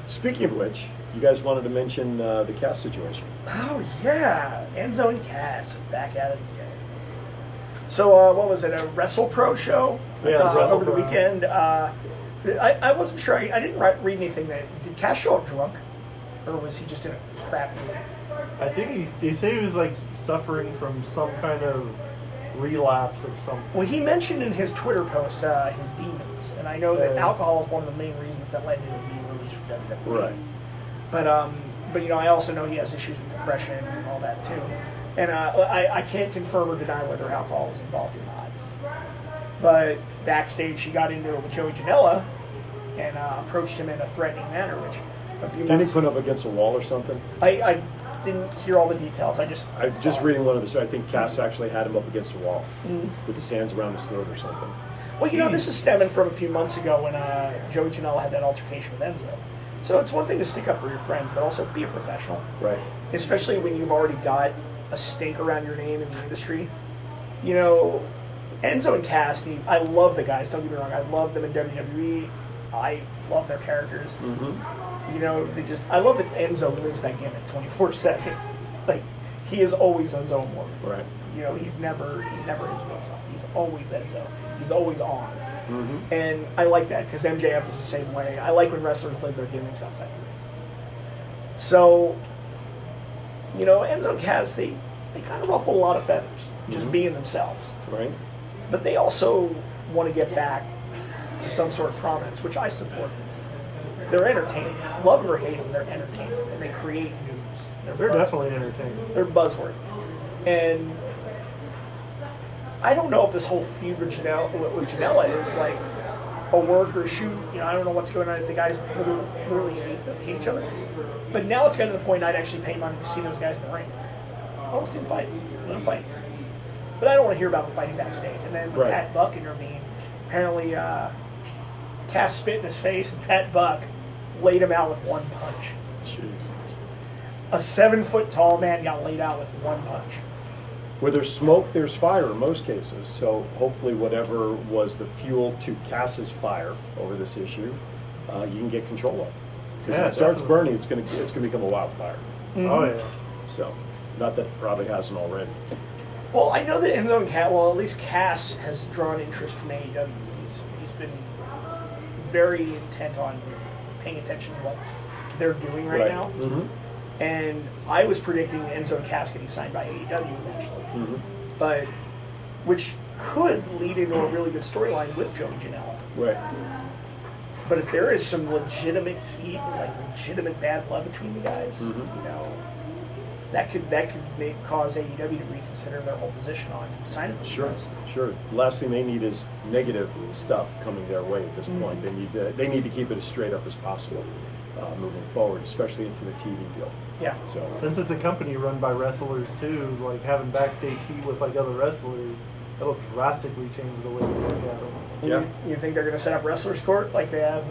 Speaking of which, you guys wanted to mention the Cass situation. Oh yeah, Enzo and Cass are back at it again. So what was it? A WrestlePro show Yeah, over the WrestlePro. weekend. I wasn't sure. I didn't read anything. Did Cass show up drunk, or was he just in a crap mood? I think they say he was like suffering from some kind of relapse of something. Well, he mentioned in his Twitter post his demons, and I know that alcohol is one of the main reasons that led him to being released from WWE. Right. But I also know he has issues with depression and all that too, and I can't confirm or deny whether alcohol was involved or not. But backstage, he got into it with Joey Janela and approached him in a threatening manner, which a few Didn't he months. put up against a wall or something? I didn't hear all the details. I just reading one of the. I think Cass actually had him up against a wall with his hands around his throat or something. Well, this is stemming from a few months ago when Joey Janela had that altercation with Enzo. So it's one thing to stick up for your friends, but also be a professional. Right. Especially when you've already got a stink around your name in the industry. You know, Enzo and Cass, I love the guys, don't get me wrong. I love them in WWE. I love their characters. Mm-hmm. You know, I love that Enzo lives that gimmick 24/7. Like, he is always Enzo Amore. Right. You know, he's never his real self. He's always Enzo. He's always on. Mm-hmm. And I like that because MJF is the same way. I like when wrestlers live their gimmicks outside the ring. So, you know, Enzo and Cass, they kind of ruffle a lot of feathers, just being themselves. Right. But they also want to get back to some sort of prominence, which I support. They're entertaining. Love them or hate them, they're entertaining. And they create news. They're definitely entertaining. They're buzzworthy. And I don't know if this whole feud with Janela is like a work or a shoot. You know, I don't know what's going on if the guys literally hate each other. But now it's gotten to the point I'd actually pay money to see those guys in the ring. Almost didn't fight. Didn't fight. But I don't want to hear about them fighting backstage. And then when Pat Buck intervened, apparently Cass spit in his face, and Pat Buck laid him out with one punch. Jeez. A 7-foot-tall man got laid out with one punch. Where there's smoke, there's fire in most cases. So hopefully, whatever was the fuel to Cass's fire over this issue, you can get control of. Because if it starts burning, it's gonna become a wildfire. Mm-hmm. Oh yeah. So, not that it probably hasn't already. Well, I know that Enzo and Cass, well, at least Cass has drawn interest from AEW. He's been very intent on paying attention to what they're doing right now. Mm-hmm. And I was predicting Enzo and Cass getting signed by AEW eventually. Mm-hmm. But, which could lead into a really good storyline with Joey Janela. Right. But if there is some legitimate heat, like legitimate bad blood between the guys, you know, that could cause AEW to reconsider their whole position on signing those guys. Sure. The last thing they need is negative stuff coming their way at this point. They need to keep it as straight up as possible moving forward, especially into the TV deal. Yeah. So since it's a company run by wrestlers too, like having backstage heat with like other wrestlers, that'll drastically change the way we look at them. Yeah. You think they're going to set up Wrestlers Court like they have?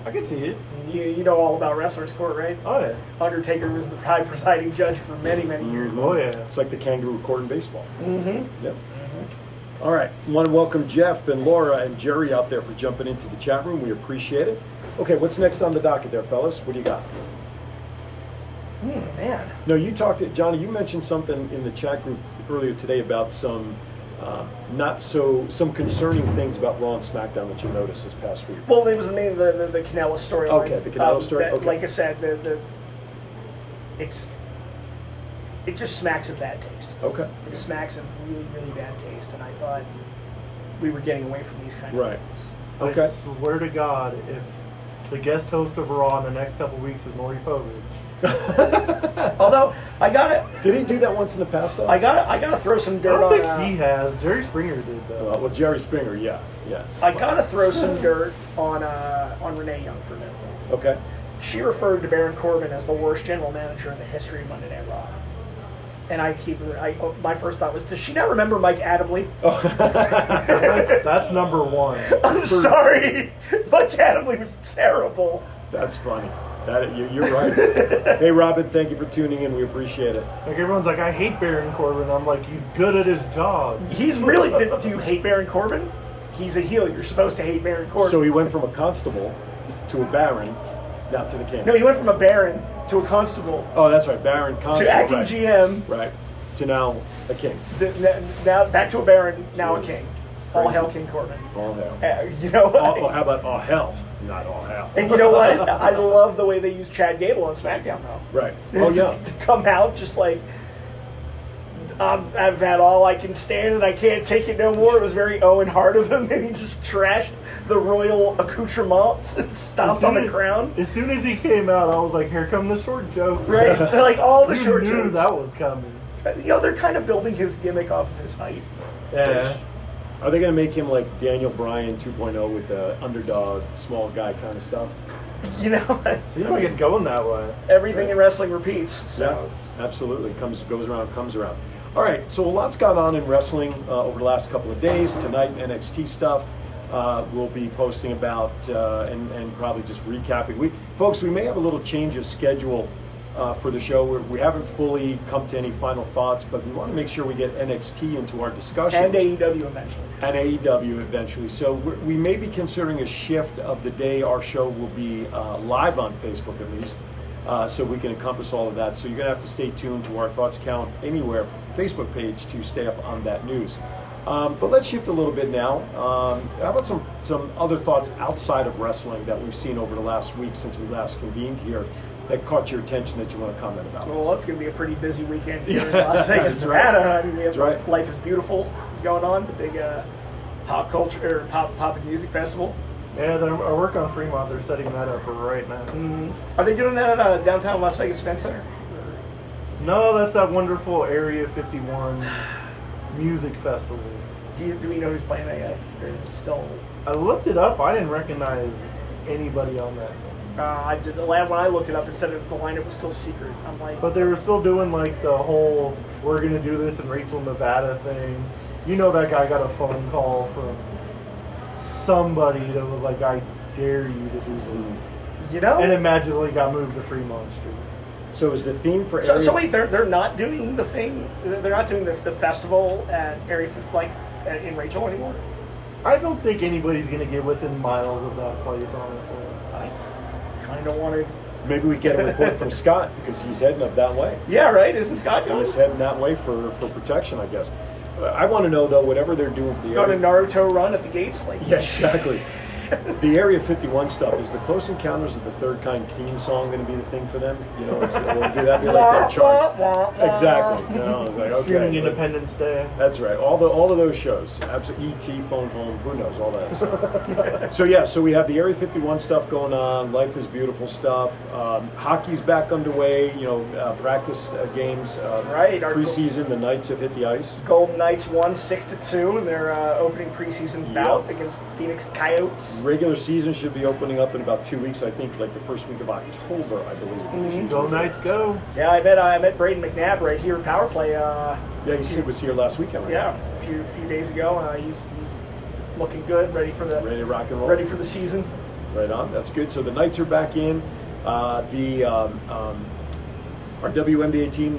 I can see it. You know all about Wrestlers Court, right? Oh yeah. Undertaker was the presiding judge for many years. Oh yeah. It's like the kangaroo court in baseball. Mm-hmm. Yep. All right. I want to welcome Jeff and Laura and Jerry out there for jumping into the chat room. We appreciate it. Okay, what's next on the docket there, fellas? What do you got? Man. No, you talked to Johnny. You mentioned something in the chat group earlier today about some some concerning things about Raw and SmackDown that you noticed this past week. Well, it was the Canella storyline. Okay, the Canella story. Okay. Like I said, it just smacks of bad taste. Okay. It smacks of really bad taste, and I thought we were getting away from these kind of things. Okay. I swear to God, if the guest host of Raw in the next couple weeks is Maury Povich. Although I gotta, Did he do that once in the past though? I gotta throw some I dirt don't on. think he has. Jerry Springer did though. Well, Jerry Springer, yeah. I gotta throw some dirt on Renee Young for a minute. Okay. She referred to Baron Corbin as the worst general manager in the history of Monday Night Raw. And my first thought was, does she not remember Mike Adamle? Oh. That's number one. I'm sorry. Mike Adamle was terrible. That's funny. You're right. Hey, Robin, thank you for tuning in. We appreciate it. Like everyone's like, I hate Baron Corbin. I'm like, he's good at his job. He's really. Do you hate Baron Corbin? He's a heel. You're supposed to hate Baron Corbin. So he went from a constable to a baron, now to the king. No, he went from a baron to a constable Oh, that's right. Baron, constable. to acting right. GM. Right. To now a king. Now back to a baron. Now a Jeez. king. All Crazy. hail King Corbin. All hell. You know what? Oh, how about all hell? Not all hell. And you know what? I love the way they use Chad Gable on SmackDown, though. Right. Oh, yeah. To come out just like I've had all I can stand and I can't take it no more. It was very Owen Hart of him, and he just trashed the royal accoutrements and stomped on the crown. As soon as he came out, I was like, here come the short jokes. Right? Like all the You short knew jokes. that was coming. They're kind of building his gimmick off of his height. Yeah. Are they going to make him like Daniel Bryan 2.0 with the underdog, small guy kind of stuff? You know, Seems like it's going that way. everything in wrestling repeats. So Absolutely. Goes around, comes around. All right, so a lot's gone on in wrestling over the last couple of days. Tonight, NXT stuff. We'll be posting about and probably just recapping. Folks, we may have a little change of schedule for the show. We haven't fully come to any final thoughts, but we want to make sure we get NXT into our discussions. and AEW eventually. And AEW eventually. So we may be considering a shift of the day our show will be live on Facebook at least, so we can encompass all of that. So you're going to have to stay tuned to our Thoughts Count Anywhere Facebook page to stay up on that news. But let's shift a little bit now. How about some other thoughts outside of wrestling that we've seen over the last week since we last convened here that caught your attention that you want to comment about? Well, it's going to be a pretty busy weekend here in Yeah, Las Vegas, that's right. Nevada. I mean, we have That's right. Life is Beautiful is going on, the big pop culture or pop and music festival. Yeah, I work on Fremont. They're setting that up right now. Are they doing that at downtown Las Vegas Event Center? No, that's that wonderful Area 51 music festival. Do we know who's playing that yet, or is it still? I looked it up. I didn't recognize anybody on that. When I looked it up, it said the lineup was still secret. I'm like, But they were still doing like the whole "we're gonna do this" in Rachel, Nevada thing. You know, that guy got a phone call from somebody that was like, "I dare you to do this," you know. and it magically got moved to Fremont Street. So is the theme for So wait, they're not doing the thing. They're not doing the festival at Area 50, in Rachel anymore. I don't think anybody's gonna get within miles of that place, honestly. I kind of wanted. Maybe we get a report from Scott because he's heading up that way. Yeah, right. Isn't Scott going? He's heading that way for protection, I guess. I want to know though, whatever they're doing for the Going to area. Naruto run at the gates, like. Yeah, exactly. The Area 51 stuff, is the Close Encounters of the Third Kind theme song going to be the thing for them? You know, will that be like their charge? Exactly. No, I was like, okay. Shooting Independence Day. That's right. All of those shows. Absolutely. E.T., Phone Home, who knows, all that stuff. So we have the Area 51 stuff going on, Life is Beautiful stuff. Hockey's back underway, practice games. Right. Our Preseason, the Knights have hit the ice. Golden Knights won 6-2 in their opening preseason bout against the Phoenix Coyotes. Regular season should be opening up in about 2 weeks, I think, like the first week of October, I believe. Go Knights, go! Yeah, I met Braden McNabb right here at Power Play. Yeah, he was here last weekend, right? Yeah, a few days ago. He's looking good, ready for the Ready to rock and roll. ready for the season. Right on. That's good. So the Knights are back in. Our WNBA team,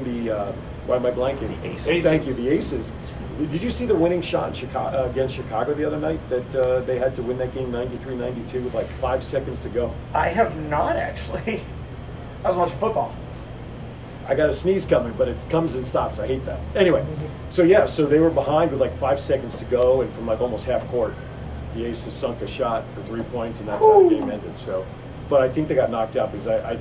why am I blanking? The Aces. Thank you, the Aces. Did you see the winning shot in Chicago, against Chicago the other night? That they had to win that game 93-92 with like 5 seconds to go. I have not actually. I was watching football. I got a sneeze coming, but it comes and stops. I hate that. Anyway, so they were behind with like 5 seconds to go, and from like almost half court, the Aces sunk a shot for 3 points, and that's how the game ended. So, but I think they got knocked out because they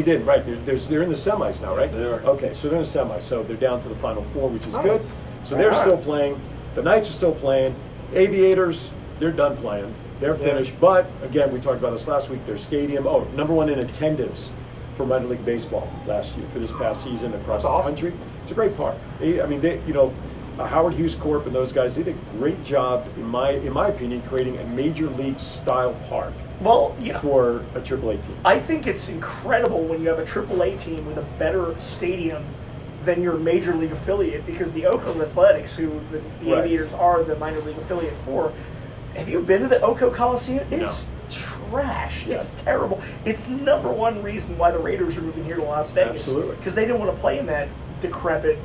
did, right. They're in the semis now, right? Yes, they are. Okay, so they're in the semis, so they're down to the Final Four, which is Nice. good. So they're Alright. still playing. The Knights are still playing. Aviators, they're done playing. They're Yeah. finished. But again, we talked about this last week. Their stadium, number one in attendance for minor league baseball last year, for this past season across That's the awesome. country. It's a great park. Howard Hughes Corp and those guys did a great job, in my opinion, creating a major league style park Well, for a AAA team. I think it's incredible when you have a AAA team with a better stadium than your major league affiliate, because the Oakland Athletics, who the Right. Aviators are the minor league affiliate for, have you been to the Oco Coliseum? It's trash. Yeah. It's terrible. It's number one reason why the Raiders are moving here to Las Vegas. Absolutely. Because they didn't want to play in that decrepit,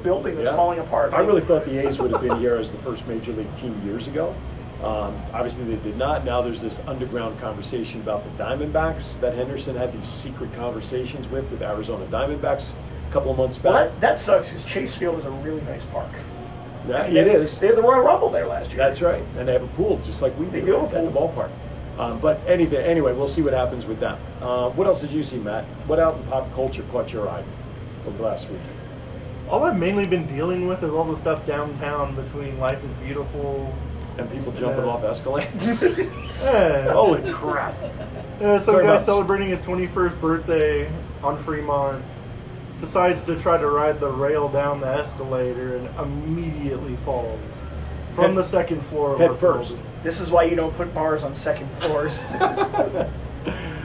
building that's Yeah. falling apart. I really thought the A's would have been here as the first major league team years ago. Obviously, they did not. Now there's this underground conversation about the Diamondbacks that Henderson had these secret conversations with Arizona Diamondbacks a couple of months back. Well, that sucks, because Chase Field is a really nice park. Yeah, it is. They had the Royal Rumble there last year. That's right, and they have a pool just like we They do do have a at the ballpark. But anyway, we'll see what happens with that. What else did you see, Matt? What out in pop culture caught your eye over the last week? All I've mainly been dealing with is all the stuff downtown between Life is Beautiful. And people jumping off escalators. Yeah. Holy crap! Some Sorry guy about- celebrating his 21st birthday on Fremont decides to try to ride the rail down the escalator and immediately falls from the second floor. of Head our first. building. This is why you don't put bars on second floors.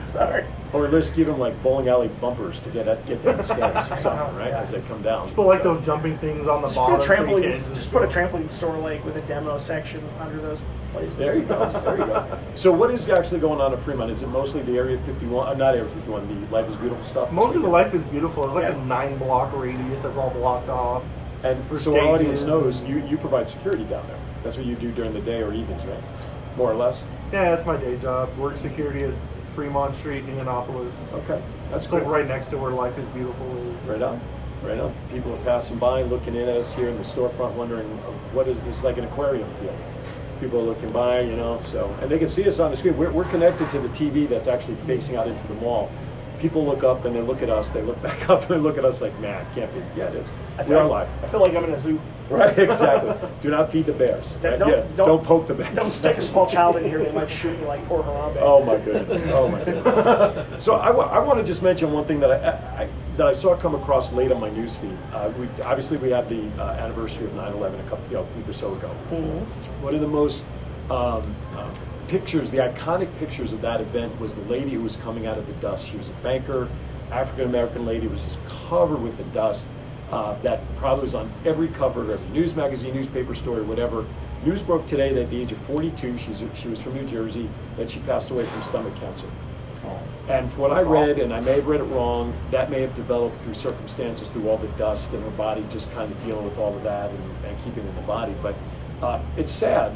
Sorry. Or at least give them like bowling alley bumpers to get down the stairs or something, right? As they come down. Put like those jumping things on the Just bottom. put a so you trampoline. can't Just put a trampoline store like with a demo section under those places. There you go. There you go. So what is actually going on in Fremont? Is it mostly the Area 51? Not Area 51. The Life is Beautiful stuff. Mostly the Life is Beautiful. It's like Yeah. a 9-block radius that's all blocked off. And for so our audience stages knows you provide security down there. That's what you do during the day or evenings, right? More or less. Yeah, that's my day job. Work security at Fremont Street, Indianapolis. Okay, that's It's cool. like right next to where Life is Beautiful is. Right on. Right on. People are passing by, looking in at us here in the storefront, wondering what is this, like an aquarium field. People are looking by, so, and they can see us on the screen. We're connected to the TV that's actually facing out into the mall. People look up and they look at us. They look back up and they look at us like, man, it can't be. Yeah, it is. We are live. I feel like I'm in a zoo. Right, exactly. Do not feed the bears. Right? Don't poke the bears. Don't stick a small child in here. They might shoot me like poor Harambe. Oh my goodness! Oh my goodness! So I want to just mention one thing that I saw come across late on my newsfeed. We had the anniversary of 9/11 a week or so ago. Mm-hmm. One of the most pictures, the iconic pictures of that event was the lady who was coming out of the dust. She was a banker, African American lady, was just covered with the dust. That probably was on every cover of every news magazine, newspaper story, whatever. News broke today that at the age of 42, she was from New Jersey, that she passed away from stomach cancer. And from what I read, and I may have read it wrong, that may have developed through circumstances, through all the dust and her body just kind of dealing with all of that and keeping it in the body. But it's sad.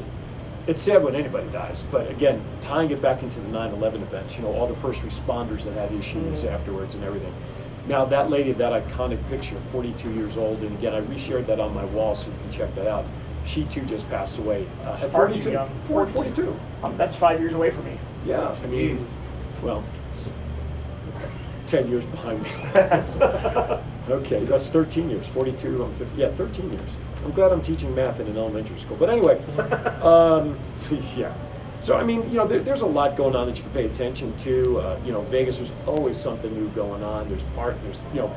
It's sad when anybody dies. But again, tying it back into the 9/11 events, all the first responders that had issues afterwards and everything. Now that lady, that iconic picture, 42 years old, and again, I reshared that on my wall so you can check that out. She too just passed away at Far 42. too young. 42. That's 5 years away from me. Yeah, I mean, well, it's 10 years behind me. Okay, that's 13 years. 42, I'm 50. Yeah, 13 years. I'm glad I'm teaching math in an elementary school. But anyway, yeah. So, I mean, there's a lot going on that you can pay attention to. Vegas, there's always something new going on. There's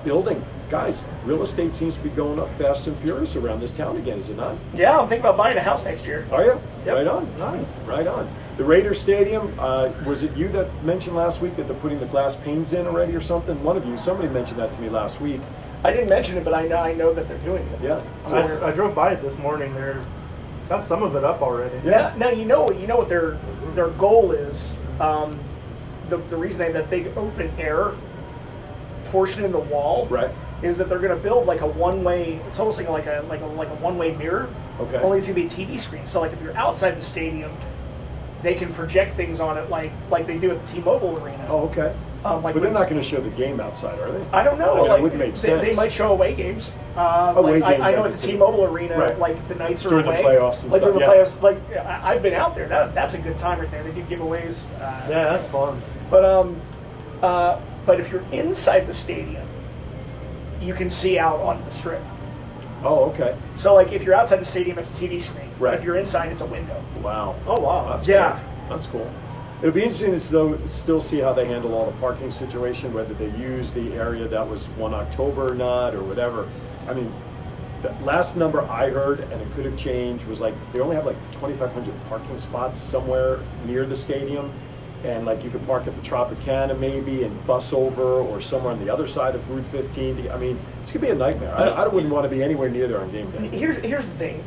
building. Guys, real estate seems to be going up fast and furious around this town again, is it not? Yeah, I'm thinking about buying a house next year. Are you? Yep. Right on. Nice. Right on. The Raiders Stadium, was it you that mentioned last week that they're putting the glass panes in already or something? Somebody mentioned that to me last week. I didn't mention it, but I know that they're doing it. Yeah. I drove by it this morning. They're got some of it up already. Yeah. Now you know what their goal is. The reason they have that big open air portion in the wall, Right. is that they're going to build like a one-way. It's almost like a one-way mirror. Okay. Only it's going to be a TV screen. So like if you're outside the stadium, they can project things on it like they do at the T-Mobile Arena. Oh, okay. Like But they're not going to show the game outside, are they? I don't know. I mean, like, that would make they sense. might show away games. Away I games, I know could at the see. T-Mobile Arena, Right. like the Knights are During the away. playoffs and like stuff, during the yeah. playoffs, like I've been out there. That's a good time right there. They do giveaways. Yeah, that's fun. But if you're inside the stadium, you can see out onto the strip. Oh, okay. So like if you're outside the stadium, it's a TV screen. Right. But if you're inside, it's a window. Wow. Oh wow. That's Yeah. cool. That's cool. It'll be interesting to still see how they handle all the parking situation, whether they use the area that was 1 October or not, or whatever. I mean, the last number I heard, and it could have changed, was like they only have like 2,500 parking spots somewhere near the stadium, and like you could park at the Tropicana maybe and bus over, or somewhere on the other side of Route 15. I mean, it's gonna be a nightmare. I wouldn't want to be anywhere near there on game day. Here's the thing.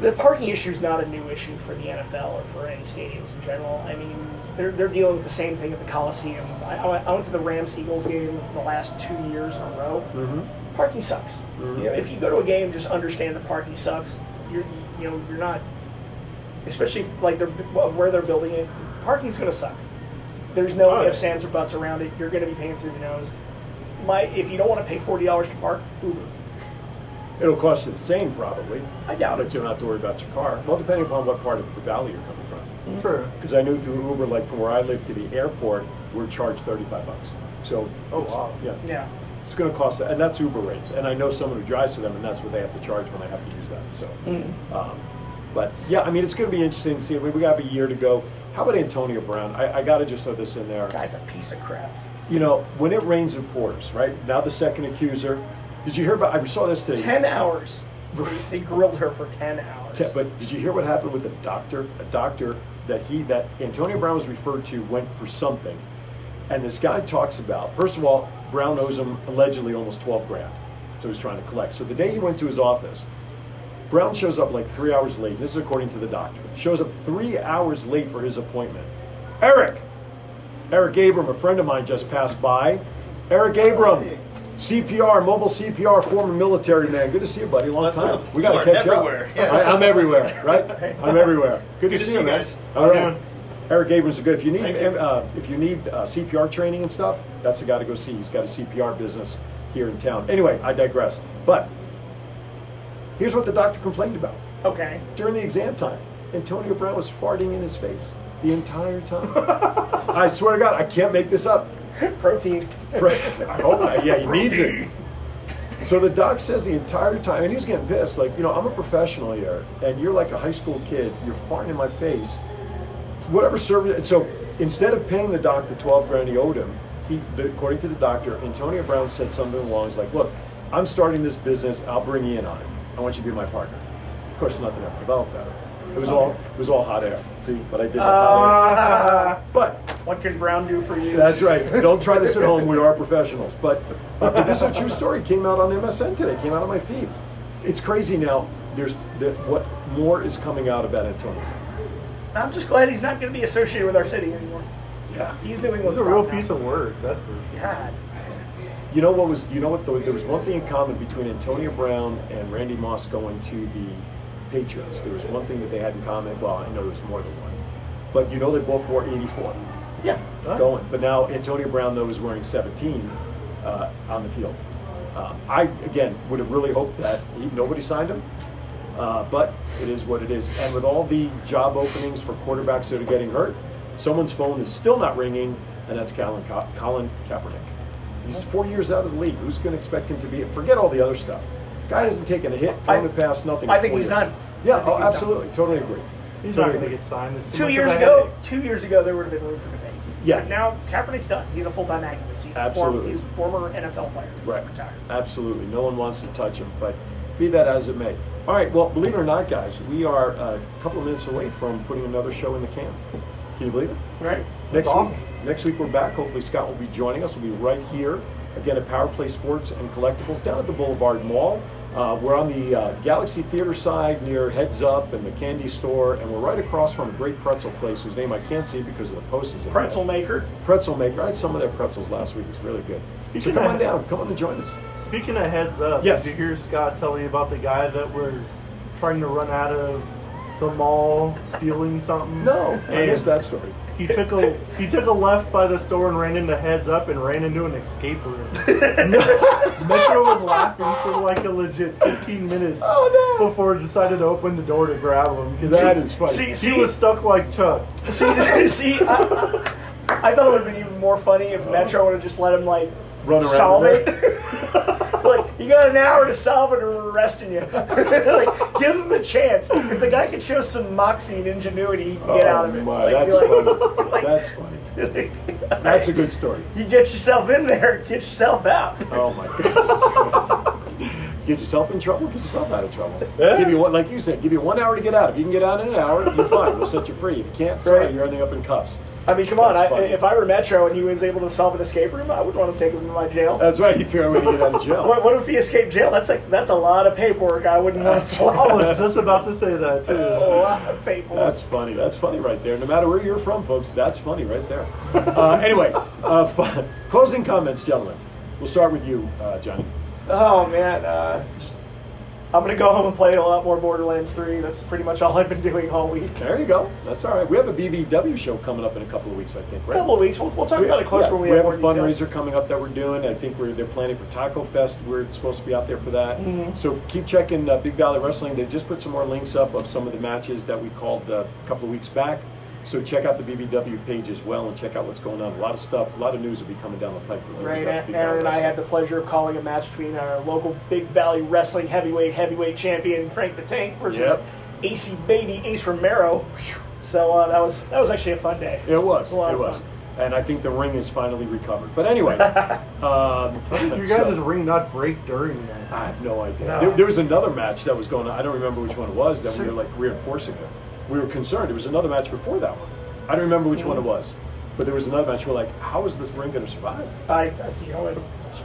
The parking issue is not a new issue for the NFL or for any stadiums in general. I mean, they're dealing with the same thing at the Coliseum. I went to the Rams-Eagles game the last 2 years in a row. Mm-hmm. Parking sucks. Mhm. If you go to a game, just understand the parking sucks. You're not, especially like where they're building it. Parking's going to suck. There's no Oh, ifs, ands, or buts around it. You're going to be paying through the nose. If you don't want to pay $40 to park, Uber. It'll cost you the same probably. I doubt But it. you don't have to worry about your car. Well, depending upon what part of the valley you're coming from. True. Because I knew through Uber, like from where I live to the airport, we're charged $35. So, Oh, wow. Yeah. Yeah. It's going to cost, and that's Uber rates. And I know someone who drives for them, and that's what they have to charge when they have to use that. So, but yeah, I mean, it's going to be interesting to see. I mean, we got a year to go. How about Antonio Brown? I got to just throw this in there. Guy's a piece of crap. You know, when it rains, it pours, right? Now the second accuser. Did you hear about? I saw this today. 10 hours. They grilled her for 10 hours. But did you hear what happened with the doctor? A doctor that Antonio Brown was referred to went for something, and this guy talks about. First of all, Brown owes him allegedly almost $12,000, so he's trying to collect. So the day he went to his office, Brown shows up like 3 hours late. This is according to the doctor. Shows up 3 hours late for his appointment. Eric Abram, a friend of mine, just passed by. Eric Abram, CPR, mobile CPR, former military man. Good to see you, buddy. Long time. We got to catch everywhere. up. Yes. I'm everywhere, right? I'm everywhere. Good to see you, man. guys. All right. Eric Abram's good. If you need CPR training and stuff, that's the guy to go see. He's got a CPR business here in town. Anyway, I digress. But here's what the doctor complained about. Okay. During the exam time, Antonio Brown was farting in his face the entire time. I swear to God, I can't make this up. Protein. I hope not. Yeah, he needs it. So the doc says the entire time, and he was getting pissed, like, you know, I'm a professional here, and you're like a high school kid, you're farting in my face. Whatever service. So instead of paying the doc the $12,000 he owed him, according to the doctor, Antonio Brown said something along. He's like, look, I'm starting this business. I'll bring you in on it. I want you to be my partner. Of course, nothing ever developed out of it. It was all hot air. See what I did? Hot air. But what can Brown do for you? that's right. Don't try this at home. We are professionals. But this is a true story. Came out on MSN today. Came out on my feed. It's crazy now. What more is coming out about Antonio? I'm just glad he's not going to be associated with our city anymore. Yeah. He's New England's It's a real problem piece now. of work, that's for sure. God. You know what? There was one thing in common between Antonio Brown and Randy Moss going to the Patriots. There was one thing that they had in common. Well, I know there was more than one, but you know they both wore 84. Yeah. Going. But now Antonio Brown though is wearing 17 on the field. I again would have really hoped that nobody signed him, but it is what it is. And with all the job openings for quarterbacks that are getting hurt, someone's phone is still not ringing, and that's Colin Kaepernick. He's 4 years out of the league. Who's going to expect him to be? Forget all the other stuff. Guy hasn't taken a hit, thrown a pass, nothing. I think in he's 4 years. done. Yeah, I think he's absolutely, totally agree. He's Totally not going agree. to get signed. It's too 2 much years of a ago, headache. 2 years ago, there would have been room for debate. Yeah. But now Kaepernick's done. He's a full-time activist. He's Absolutely. he's a former NFL player. He's Right. retired. Absolutely. No one wants to touch him, but be that as it may. All right, well, believe it or not, guys, we are a couple of minutes away from putting another show in the can. Can you believe it? Right. Next awesome. week. Next week we're back. Hopefully Scott will be joining us. We'll be right here again at Power Play Sports and Collectibles down at the Boulevard Mall. We're on the Galaxy Theater side near Heads Up and the candy store, and we're right across from a great pretzel place whose name I can't see because of the posters. Pretzel maker. Pretzel Maker. I had some of their pretzels last week. It was really good. Speaking so come of- on down. Come on and join us. Speaking of heads up, Yes. did you hear Scott tell you about the guy that was trying to run out of the mall stealing something? No, I And missed that story. He took a left by the store and ran into Heads Up and ran into an escape room. Metro was laughing for like a legit 15 minutes before it decided to open the door to grab him. 'Cause That he- is funny. See, He was stuck like Chuck. see, I thought it would have been even more funny if Metro would have just let him like Run around solve in it. Like, you got an hour to solve it or we're arresting you. Like, give him a chance. If the guy could show some moxie and ingenuity, he can get out of it. My, Like, that's be funny. like- That's funny. That's a good story. You get yourself in there, get yourself out. Oh my goodness. Get yourself in trouble, get yourself out of trouble. Yeah. Give you one, like you said, give you 1 hour to get out. If you can get out in an hour, you're fine. We'll set you free. If you can't, sorry, Right. you're ending up in cuffs. I mean, come on. That's funny. If I were Metro and he was able to solve an escape room, I would want to take him to my jail. That's right. You figure out a way to get out of jail. What if he escaped jail? That's a lot of paperwork I wouldn't want to I swallow. was just about to say that too. That's a lot of paperwork. That's funny. That's funny right there. No matter where you're from, folks, that's funny right there. Anyway, closing comments, gentlemen. We'll start with you, Johnny. Oh man, I'm gonna go home and play a lot more Borderlands 3. That's pretty much all I've been doing all week. There you go. That's all right. We have a BBW show coming up in a couple of weeks, I think, A right? couple of weeks. We'll talk about it closer Yeah, when we we have have more a details. fundraiser coming up that we're doing. I think they're planning for Taco Fest. We're supposed to be out there for that. Mm-hmm. So keep checking Big Valley Wrestling. They just put some more links up of some of the matches that we called a couple of weeks back. So check out the BBW page as well and check out what's going on. A lot of stuff, a lot of news will be coming down the pipe. For Right, Big Valley Aaron and I Wrestling. had the pleasure of calling a match between our local Big Valley Wrestling heavyweight champion Frank the Tank versus Yep. AC Baby Ace Romero. So that was actually a fun day. It was. a lot It of was. fun. And I think the ring is finally recovered. But anyway, Did you guys' ring not break during that? I have no idea. No. There was another match that was going on. I don't remember which one it was that we were like reinforcing it. We were concerned. There was another match before that one. I don't remember which one it was. But there was another match. We're like, how is this ring going to survive?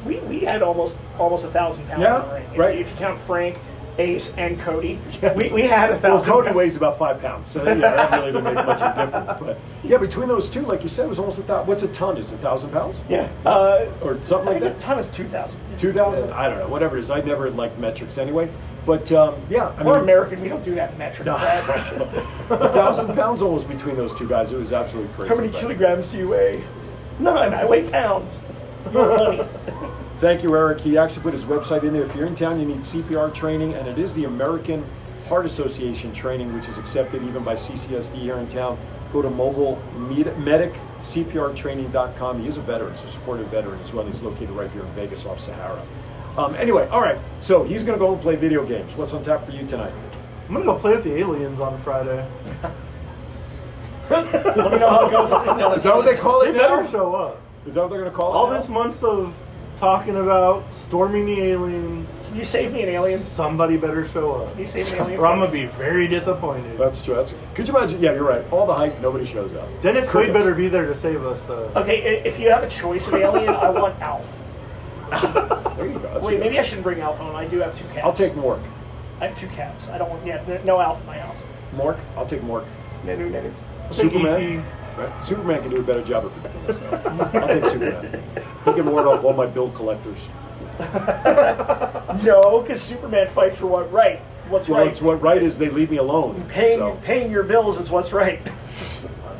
We had almost 1,000 pounds Yeah, in the ring. right. If you count Frank, Ace, and Cody, Yes. we had 1,000. Well, Cody pounds. weighs about 5 pounds, so yeah, that really didn't make much of a difference. But yeah, between those two, like you said, it was almost 1,000. What's a ton? Is it 1,000 pounds? Yeah. Or something I like think that? a ton is 2,000. 2,000? I don't know. Whatever it is. I never liked metrics anyway. But yeah, I We're mean, American. We don't do that metric. No. Brad. 1,000 pounds almost between those two guys. It was absolutely crazy. How many but- kilograms do you weigh? None. I weigh pounds. Your money. Thank you, Eric. He actually put his website in there. If you're in town, you need CPR training, and it is the American Heart Association training, which is accepted even by CCSD here in town. Go to mobilemediccprtraining.com. He is a veteran, so supportive veteran as well. He's located right here in Vegas off Sahara. Anyway, all right. So he's going to go and play video games. What's on tap for you tonight? I'm gonna go play with the aliens on Friday. Let me know how it goes. Is that what they call They it now? better show up. Is that what they're going to call it All now? this months of talking about storming the aliens, Can you save me an alien? somebody better show up. Can you save me an alien? Or I'm gonna be very disappointed. That's true. Could you imagine? Yeah, you're right. All the hype, nobody shows up. Dennis Quaid Crickets. better be there to save us, though. Okay, if you have a choice of alien, I want Alf. There you go. That's Wait, good. maybe I shouldn't bring Alf home. I do have 2 cats. I'll take Mork. I have 2 cats. I don't want. Yeah, no Alf in my house. Mork? I'll take Mork. No. Superman? Right? Superman can do a better job of protecting us, though. I'll take Superman. He can ward off all my bill collectors. No, because Superman fights for what's right. Well, right. it's what right is they leave me alone. Paying your bills is what's right.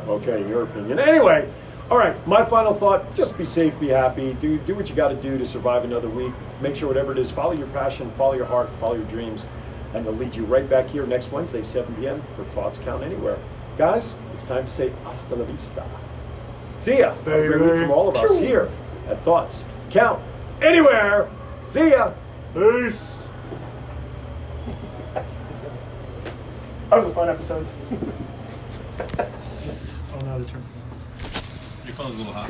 Okay, your opinion. Anyway, all right, my final thought, just be safe, be happy. Do what you got to do to survive another week. Make sure whatever it is, follow your passion, follow your heart, follow your dreams, and they'll lead you right back here next Wednesday, 7 p.m. for Thoughts Count Anywhere. Guys, it's time to say hasta la vista. See ya. Have a great week Baby. from all of us here at Thoughts Count Anywhere. See ya. Peace. That was a fun episode. Oh, now the turn. Your phone's a little hot.